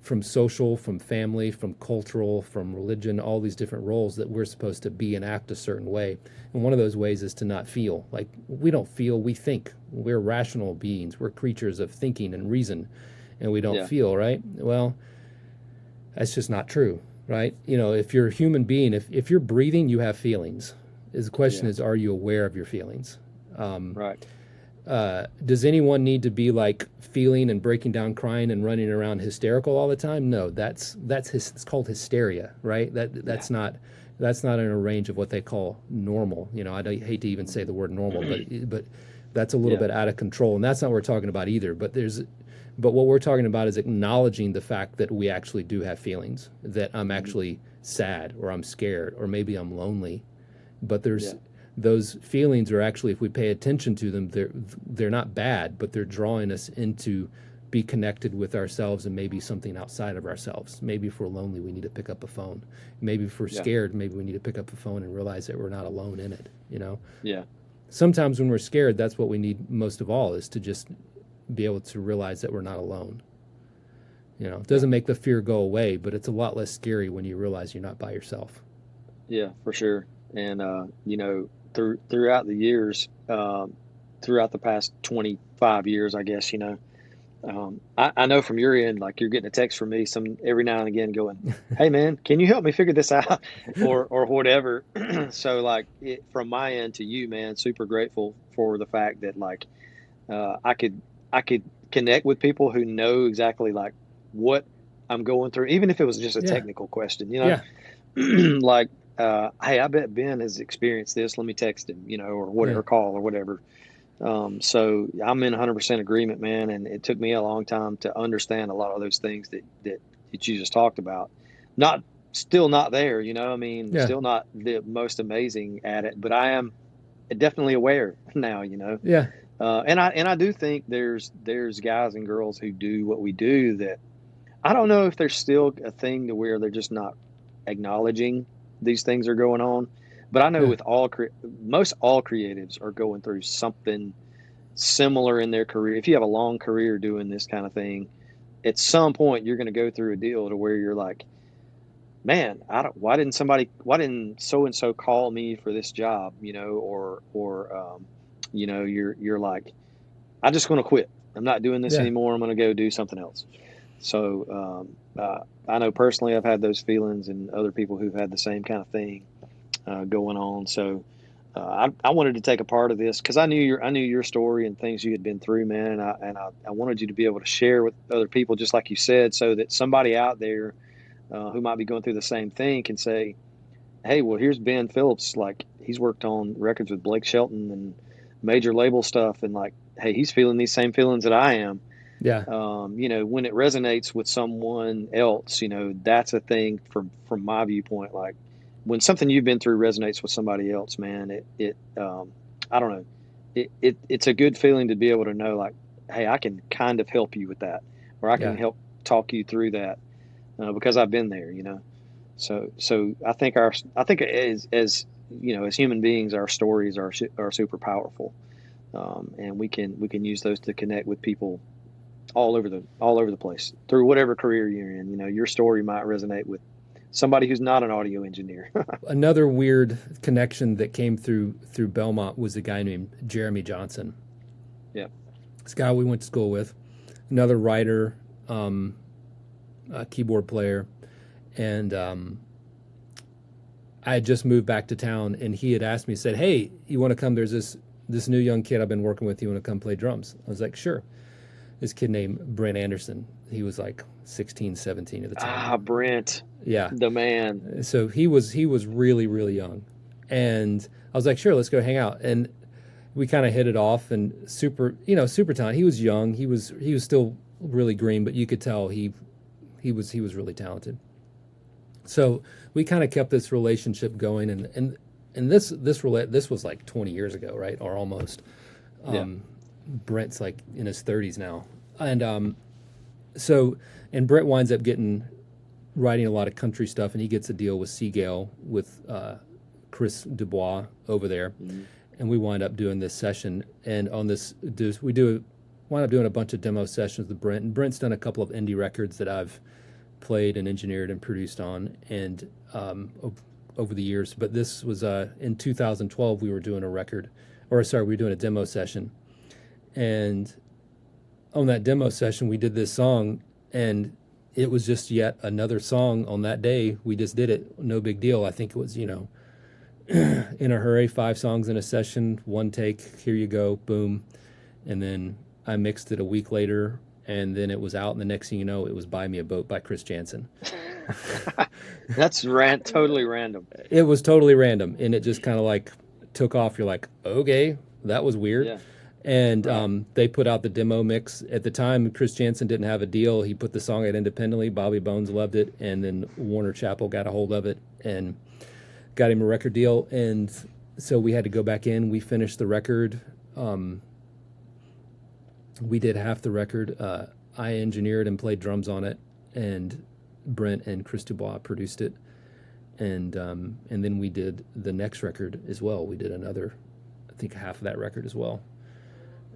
from social, from family, from cultural, from religion, all these different roles that we're supposed to be and act a certain way. And one of those ways is to not feel. Like, we don't feel, we think. We're rational beings. We're creatures of thinking and reason, and we don't feel, right? Well, that's just not true, right? If you're a human being, if you're breathing, you have feelings. The question is, are you aware of your feelings? Right. Does anyone need to be like feeling and breaking down, crying and running around hysterical all the time? No, it's called hysteria, right? That's not in a range of what they call normal. I hate to even say the word normal, but that's a little bit out of control, and that's not what we're talking about either. But what we're talking about is acknowledging the fact that we actually do have feelings, that I'm actually sad, or I'm scared, or maybe I'm lonely. But those feelings are actually, if we pay attention to them, they're not bad, but they're drawing us into be connected with ourselves and maybe something outside of ourselves. Maybe if we're lonely, we need to pick up a phone. Maybe if we're scared, maybe we need to pick up a phone and realize that we're not alone in it. Yeah. Sometimes when we're scared, that's what we need most of all, is to just be able to realize that we're not alone. It doesn't make the fear go away, but it's a lot less scary when you realize you're not by yourself. Yeah, for sure. And throughout the years, throughout the past 25 years, I guess, I know from your end, like, you're getting a text from me every now and again going, "Hey man, can you help me figure this out?" or whatever. So, like, from my end to you, man, super grateful for the fact that, like, I could connect with people who know exactly, like, what I'm going through, even if it was just a technical question, like, hey, I bet Ben has experienced this. Let me text him, or whatever, call or whatever. So I'm in 100% agreement, man. And it took me a long time to understand a lot of those things that you just talked about. Still not there, still not the most amazing at it, but I am definitely aware now, Yeah. And I do think there's guys and girls who do what we do that I don't know if there's still a thing to where they're just not acknowledging these things are going on. But I know with most all creatives are going through something similar in their career. If you have a long career doing this kind of thing, at some point you're going to go through a deal to where you're like, man, why didn't so and so call me for this job, or you're like, I'm just going to quit. I'm not doing this anymore. I'm going to go do something else. So I know personally I've had those feelings, and other people who've had the same kind of thing going on. So I wanted to take a part of this because I knew your story and things you had been through, man, and I wanted you to be able to share with other people, just like you said, so that somebody out there who might be going through the same thing can say, hey, well, here's Ben Phillips. Like, he's worked on records with Blake Shelton and major label stuff, and, like, hey, he's feeling these same feelings that I am. Yeah. When it resonates with someone else, that's a thing from my viewpoint. Like, when something you've been through resonates with somebody else, man, I don't know, it's a good feeling to be able to know, like, hey, I can kind of help you with that, or I can help talk you through that because I've been there, So I think as human beings, our stories are super powerful, and we can use those to connect with people all over the place through whatever career you're in. Your story might resonate with somebody who's not an audio engineer. Another weird connection that came through Belmont was a guy named Jeremy Johnson. Yeah. This guy we went to school with, another writer, a keyboard player, and I had just moved back to town, and he had asked me, said, hey, you want to come? There's this new young kid I've been working with. You want to come play drums? I was like, sure. This kid named Brent Anderson. He was like 16, 17 at the time. Brent. Yeah. The man. So he was really, really young. And I was like, sure, let's go hang out. And we kind of hit it off, and super talented. He was young. He was still really green, but you could tell he was really talented. So we kind of kept this relationship going, and this was like 20 years ago, right? Or almost. Brent's like in his 30s now. And and Brent winds up writing a lot of country stuff, and he gets a deal with Seagale with Chris Dubois over there. Mm-hmm. And we wind up doing this session, and on this, wind up doing a bunch of demo sessions with Brent. And Brent's done a couple of indie records that I've played and engineered and produced on, and over the years. But this was in 2012. We were doing we were doing a demo session, and on that demo session, we did this song, and it was just yet another song on that day. We just did it, no big deal. I think it was, in a hurry, 5 songs in a session, one take, here you go, boom. And then I mixed it a week later, and then it was out, and the next thing you know, it was Buy Me a Boat by Chris Jansen. That's totally random. It was totally random, and it just kind of like took off. You're like, okay, that was weird. Yeah. And they put out the demo mix. At the time, Chris Jansen didn't have a deal. He put the song out independently. Bobby Bones loved it, and then Warner Chappell got a hold of it and got him a record deal. And so we had to go back in. We finished the record. We did half the record. I engineered and played drums on it, and Brent and Chris Dubois produced it. And then we did the next record as well. We did another, I think, half of that record as well.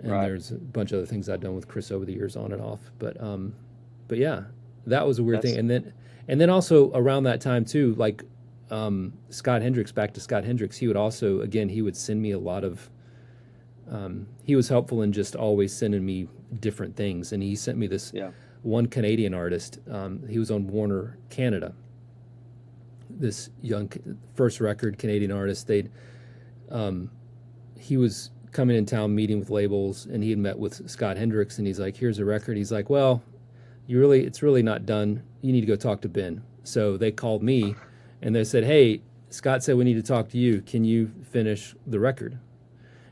And there's a bunch of other things I've done with Chris over the years, on and off. But yeah, that was a weird thing. And then also around that time too, like Scott Hendricks, back to Scott Hendricks, he would also, again, he would send me a lot of. He was helpful in just always sending me different things, and he sent me this one Canadian artist. He was on Warner Canada. This young first record Canadian artist. He was coming in town, meeting with labels, and he had met with Scott Hendricks, and he's like, here's a record. He's like, well, it's really not done. You need to go talk to Ben. So they called me, and they said, hey, Scott said we need to talk to you. Can you finish the record?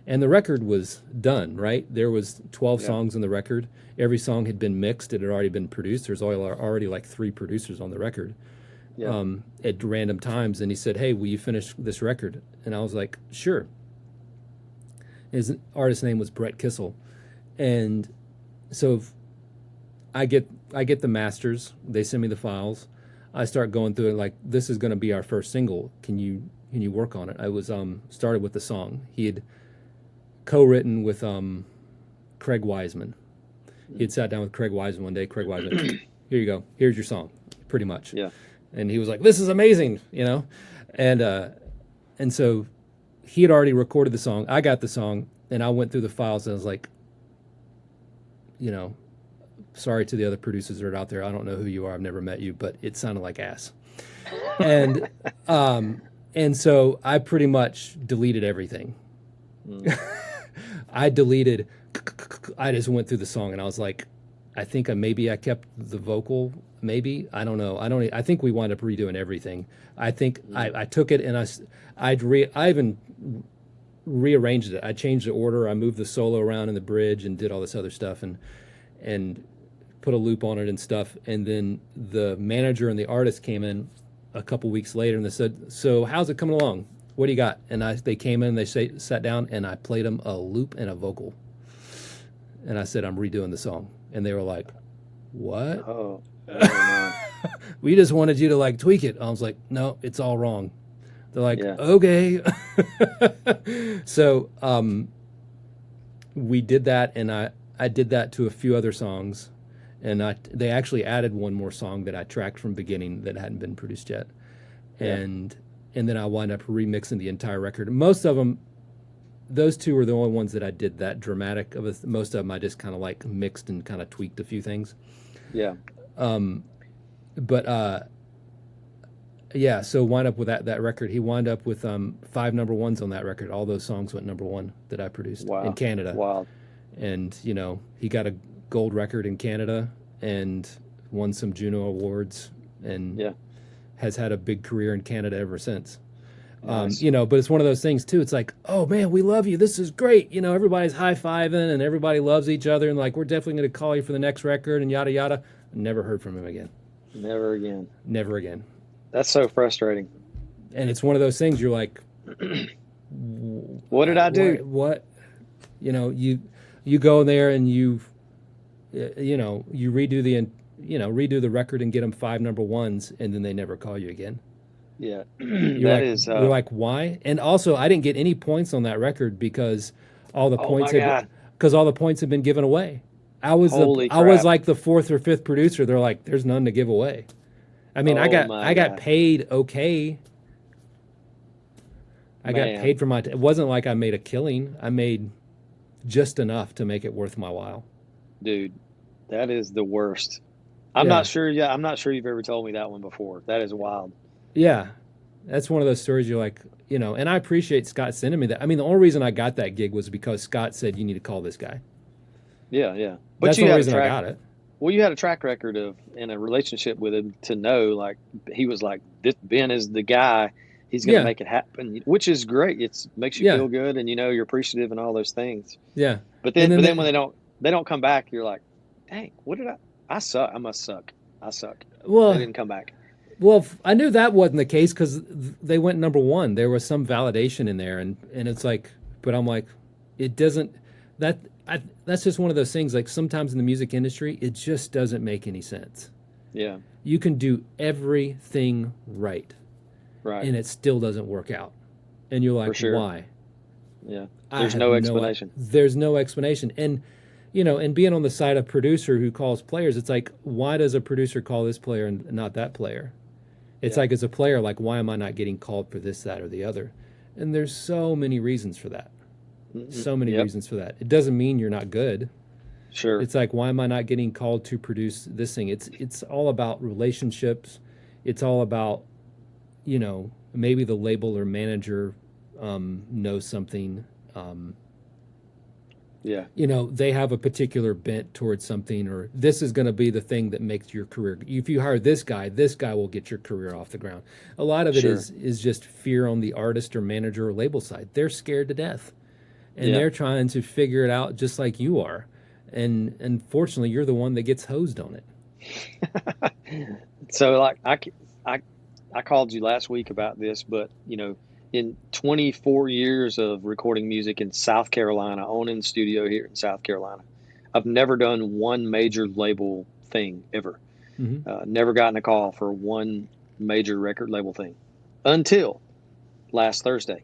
And the record was done, right? There was 12 songs on the record. Every song had been mixed. It had already been produced. There's already like 3 producers on the record at random times. And he said, hey, will you finish this record? And I was like, sure. His artist name was Brett Kissel. And so I get the masters. They send me the files. I start going through it like, this is going to be our first single. Can you work on it? I was started with the song. He had co-written with Craig Wiseman. He had sat down with Craig Wiseman one day. Craig Wiseman, here you go. Here's your song, pretty much. Yeah. And he was like, this is amazing, And so he had already recorded the song. I got the song, and I went through the files, and I was like, sorry to the other producers that are out there. I don't know who you are. I've never met you, but it sounded like ass. And so I pretty much deleted everything. I just went through the song, and I was like, I think maybe I kept the vocal, maybe. I don't know. I think we wound up redoing everything. I think I took it, and I even rearranged it. I changed the order. I moved the solo around in the bridge and did all this other stuff, and put a loop on it and stuff. And then the manager and the artist came in a couple weeks later, and they said, so how's it coming along? What do you got? And they came in, they sat down, and I played them a loop and a vocal. And I said, I'm redoing the song. And they were like, what? Oh no. We just wanted you to like tweak it. I was like, no, it's all wrong. They're like, okay. So we did that, and I did that to a few other songs. And they actually added one more song that I tracked from beginning that hadn't been produced yet. And then I wound up remixing the entire record. Most of them, those 2 were the only ones that I did that dramatic of. Most of them I just kind of like mixed and kind of tweaked a few things. Yeah. So wind up with that record. He wound up with 5 number 1s on that record. All those songs went number 1 that I produced in Canada. Wow. And, he got a gold record in Canada and won some Juno Awards and has had a big career in Canada ever since. Nice. But it's one of those things too. It's like, oh man, we love you. This is great. Everybody's high-fiving and everybody loves each other. And like, we're definitely going to call you for the next record and yada, yada. Never heard from him again. Never again. Never again. That's so frustrating. And it's one of those things you're like, what did I do? What? You go there and you redo the record and get them 5 number ones, and then they never call you again. Yeah, you're like, why? And also, I didn't get any points on that record because all the points have been given away. I was like the 4th or 5th producer. They're like, there's none to give away. I mean, I got paid okay. I got paid for my. It wasn't like I made a killing. I made just enough to make it worth my while. Dude, that is the worst. I'm not sure. Yeah, I'm not sure you've ever told me that one before. That is wild. Yeah, that's one of those stories you're like, and I appreciate Scott sending me that. I mean, the only reason I got that gig was because Scott said, you need to call this guy. Yeah. But that's the only reason I got it. Well, you had a track record of in a relationship with him to know, like, he was like, this Ben is the guy. He's going to make it happen, which is great. It makes you feel good, and you're appreciative and all those things. Yeah. But then when they don't come back, you're like, dang, what did I suck. I must suck. I suck. Well, they didn't come back. Well, I knew that wasn't the case because they went number 1. There was some validation in there, and it's like, but I'm like, it doesn't. That's just one of those things. Like, sometimes in the music industry, it just doesn't make any sense. Yeah. You can do everything right, and it still doesn't work out, and you're like, why? Yeah. There's no explanation. There's no explanation, and and being on the side of producer who calls players, it's like, why does a producer call this player and not that player? It's like, as a player, like, why am I not getting called for this, that, or the other? And there's so many reasons for that. So many reasons for that. It doesn't mean you're not good. Sure. It's like, why am I not getting called to produce this thing? It's all about relationships. It's all about, maybe the label or manager knows something. They have a particular bent towards something, or this is going to be the thing that makes your career. If you hire this guy will get your career off the ground. A lot of it is just fear on the artist or manager or label side. They're scared to death, and they're trying to figure it out just like you are. And unfortunately, you're the one that gets hosed on it. So, like, I called you last week about this, but in 24 years of recording music in South Carolina, owning studio here in South Carolina, I've never done one major label thing ever. Mm-hmm. Never gotten a call for one major record label thing until last Thursday.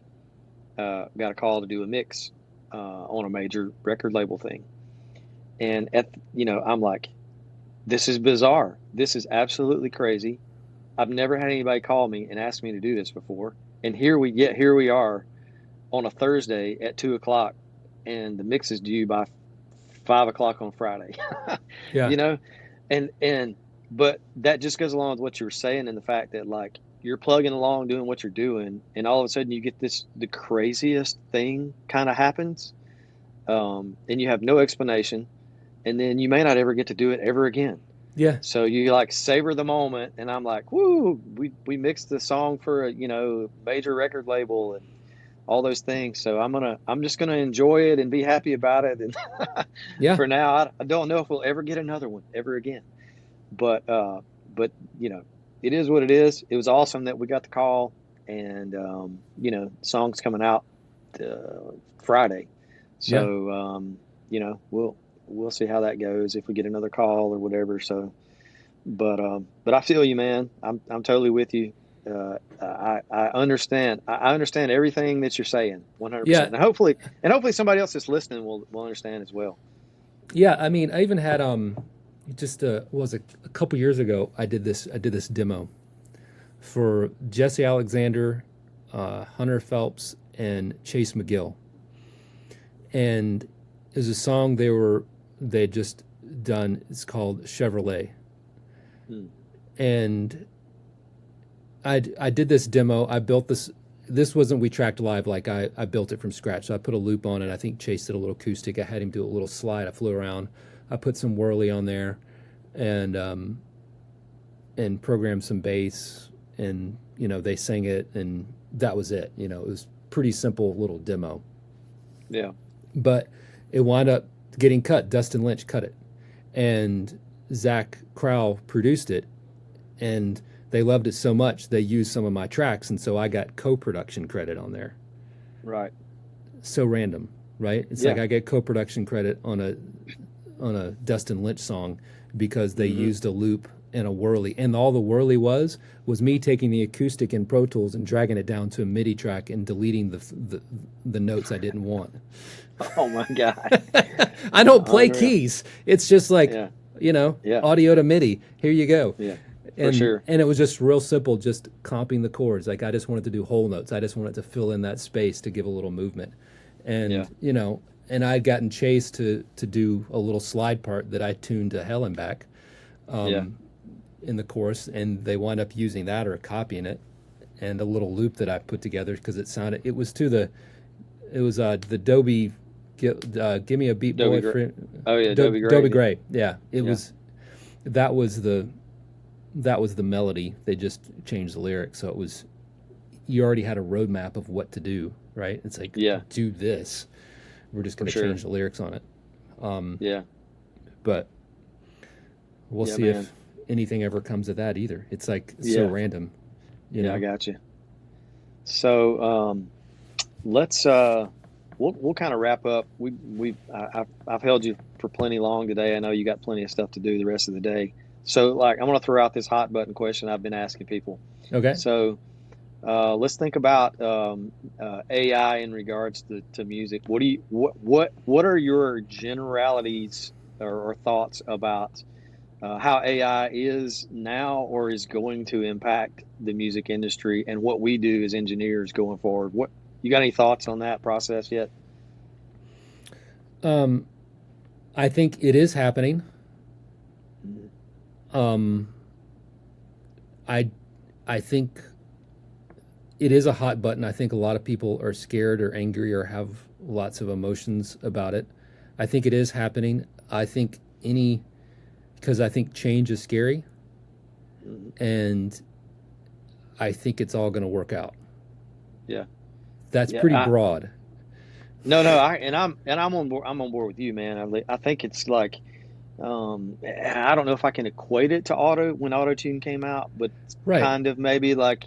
Got a call to do a mix on a major record label thing. And I'm like, this is bizarre. This is absolutely crazy. I've never had anybody call me and ask me to do this before. And here we are on a Thursday at 2:00, and the mix is due by 5:00 on Friday. Yeah. But that just goes along with what you were saying, and the fact that, like, you're plugging along doing what you're doing, and all of a sudden you get the craziest thing kind of happens, and you have no explanation, and then you may not ever get to do it ever again. Yeah. So you, like, savor the moment, and I'm like, woo, we mixed the song for a major record label and all those things. So I'm just gonna enjoy it and be happy about it. And for now, I don't know if we'll ever get another one ever again. But it is what it is. It was awesome that we got the call, and song's coming out Friday. So we'll see how that goes if we get another call or whatever. So, but I feel you, man. I'm totally with you. I understand. I understand everything that you're saying, 100%. Yeah. And hopefully somebody else that's listening will understand as well. Yeah. I mean, I even had just a couple years ago, I did this demo for Jesse Alexander, Hunter Phelps, and Chase McGill, and it was a song they'd just done. It's called Chevrolet. And I did this demo. I built this. This wasn't We Tracked Live. Like, I built it from scratch. So I put a loop on it. I think Chase did a little acoustic. I had him do a little slide. I flew around. I put some whirly on there, and programmed some bass and they sang it and that was it. It was pretty simple little demo. Yeah. But it wound up getting cut. Dustin Lynch cut it. And Zach Crowell produced it. And they loved it so much, they used some of my tracks. And so I got co-production credit on there. Right. So random, right? It's like I get co-production credit on a Dustin Lynch song because they used a loop and a whirly. And all the whirly was me taking the acoustic in Pro Tools and dragging it down to a MIDI track and deleting the notes I didn't want. Oh my God. I don't play keys. It's just like, audio to MIDI. Here you go. Yeah, and, for sure. And it was just real simple, just comping the chords. Like I just wanted to do whole notes. I just wanted to fill in that space to give a little movement. And, and I'd gotten Chase to do a little slide part that I tuned to hell and back in the chorus. And they wound up using that or copying it. And a little loop that I put together because it was the Dobie, give me a beat boy. Dobie Gray. Dobie Gray. Yeah. That was the melody. They just changed the lyrics. So you already had a roadmap of what to do, right? It's like, do this. We're just going to change the lyrics on it. But we'll see if anything ever comes of that either. It's like so random. I got you. So let's we'll kind of wrap up. I've held you for plenty long today. I know you got plenty of stuff to do the rest of the day. So I'm going to throw out this hot button question I've been asking people. Okay. So let's think about AI in regards to music. What are your generalities or thoughts about how AI is now or is going to impact the music industry and what we do as engineers going forward? What you got any thoughts on that process yet? I think it is happening. I think it is a hot button. I think a lot of people are scared or angry or have lots of emotions about it. I think it is happening. I think because I think change is scary, and I think it's all going to work out. Yeah, that's pretty broad. No, I'm on board. I'm on board with you, man. I think it's like, I don't know if I can equate it to when Auto-Tune came out, but kind of maybe like,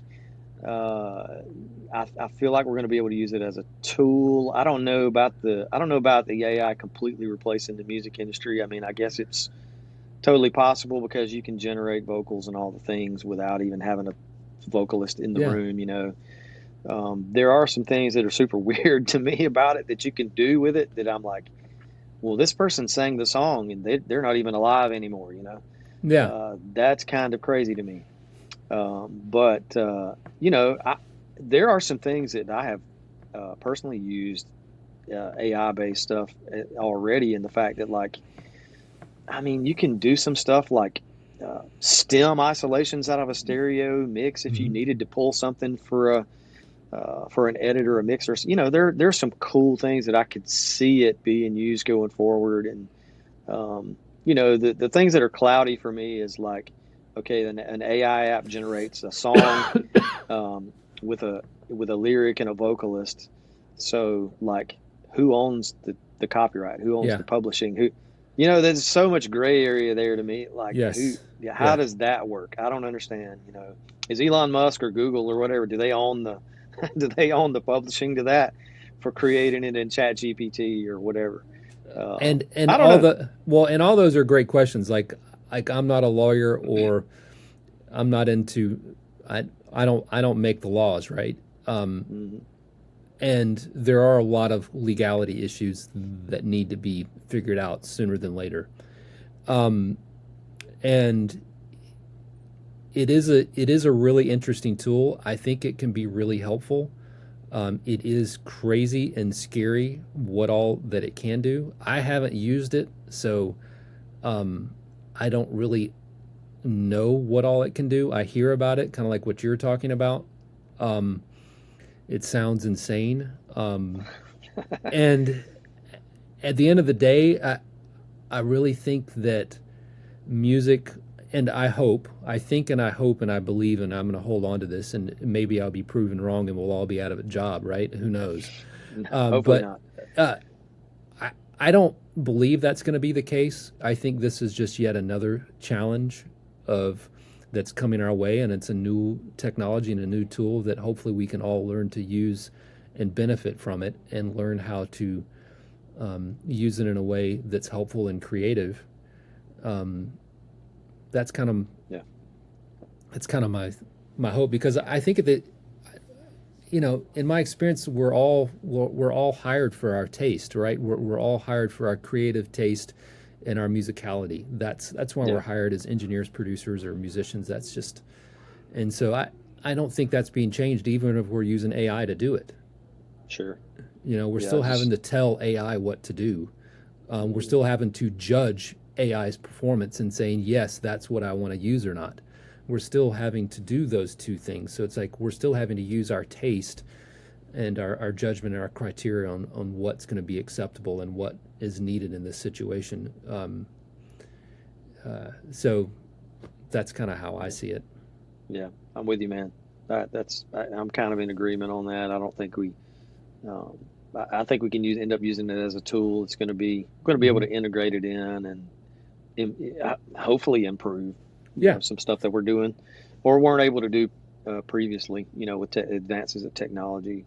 I feel like we're going to be able to use it as a tool. I don't know about the AI completely replacing the music industry. I mean, I guess it's totally possible because you can generate vocals and all the things without even having a vocalist in the room. There are some things that are super weird to me about it that you can do with it that I'm like, well, this person sang the song and they're not even alive anymore. That's kind of crazy to me. But there are some things that I have personally used AI-based stuff already, in the fact that, like, I mean, you can do some stuff like stem isolations out of a stereo mix if you needed to pull something for an edit or a mixer. There's some cool things that I could see it being used going forward. And the things that are cloudy for me is like, okay, an AI app generates a song with a lyric and a vocalist. So, like, who owns the copyright? Who owns the publishing? There's so much gray area there to me. Like, how does that work? I don't understand. Is Elon Musk or Google or whatever, do they own the publishing to that for creating it in ChatGPT or whatever? And all those are great questions. Like I'm not a lawyer, or I'm not into, I don't make the laws, right? And there are a lot of legality issues that need to be figured out sooner than later. And it is a really interesting tool. I think it can be really helpful. It is crazy and scary what all that it can do. I haven't used it, so I don't really know what all it can do. I hear about it, kind of like what you're talking about. It sounds insane. And at the end of the day, I really think that music and I think, and I believe, and I'm going to hold on to this, and maybe I'll be proven wrong, and we'll all be out of a job, right? Who knows? Hopefully not. I don't believe that's going to be the case. I think this is just yet another challenge that's coming our way, and it's a new technology and a new tool that hopefully we can all learn to use and benefit from it, and learn how to use it in a way that's helpful and creative. That's kind of my hope, because I think that, in my experience, we're all hired for our taste, right? We're all hired for our creative taste and our musicality. That's why we're hired as engineers, producers, or musicians. And so I don't think that's being changed, even if we're using AI to do it. Sure. We're still having to tell AI what to do. We're still having to judge AI's performance and saying, yes, that's what I want to use or not. We're still having to do those two things. So it's like we're still having to use our taste and our judgment and our criteria on what's going to be acceptable and what is needed in this situation. So that's kind of how I see it. Yeah, I'm with you, man. I'm kind of in agreement on that. I don't think I think we can end up using it as a tool. It's going to be able to integrate it in and hopefully improve some stuff that we're doing or weren't able to do previously. With advances of technology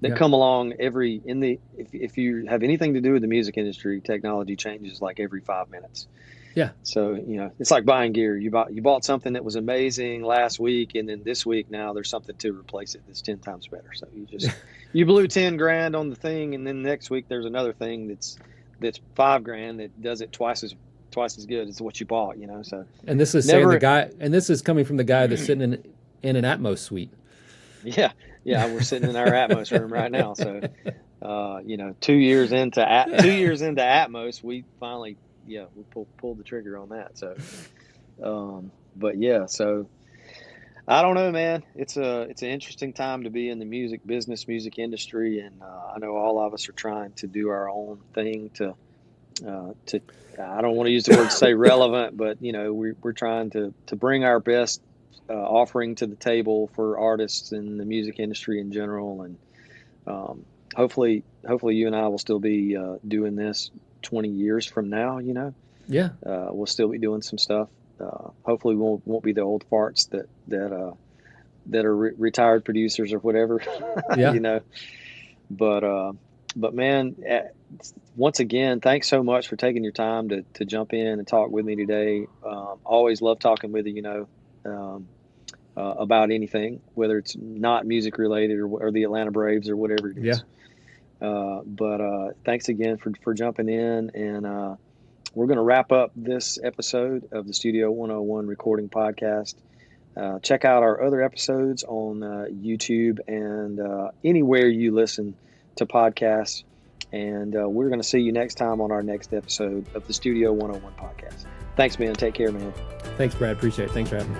that come along if you have anything to do with the music industry, technology changes like every 5 minutes. Yeah. So, it's like buying gear. You bought something that was amazing last week, and then this week now there's something to replace it that's 10 times better. So you blew 10 grand on the thing, and then next week there's another thing that's 5 grand that does it twice as good as what you bought, So and this is saying this is coming from the guy that's sitting in an Atmos suite. Yeah, we're sitting in our Atmos room right now. So 2 years into Atmos, we finally we pulled the trigger on that. So so I don't know, man. It's an interesting time to be in the music industry, and I know all of us are trying to do our own thing to I don't want to use the word stay relevant, but we're trying to bring our best offering to the table for artists in the music industry in general, and hopefully you and I will still be doing this 20 years from now. We'll still be doing some stuff. Hopefully we won't be the old farts that are retired producers or whatever. But man, once again, thanks so much for taking your time to jump in and talk with me today. Always love talking with you, about anything, whether it's not music related or the Atlanta Braves or whatever it is. But thanks again for jumping in, and we're going to wrap up this episode of the Studio 101 Recording Podcast. Check out our other episodes on YouTube and anywhere you listen to podcasts. And we're going to see you next time on our next episode of the Studio 101 Podcast. Thanks, Ben. Take care, man. Thanks, Brad. Appreciate it. Thanks for having me.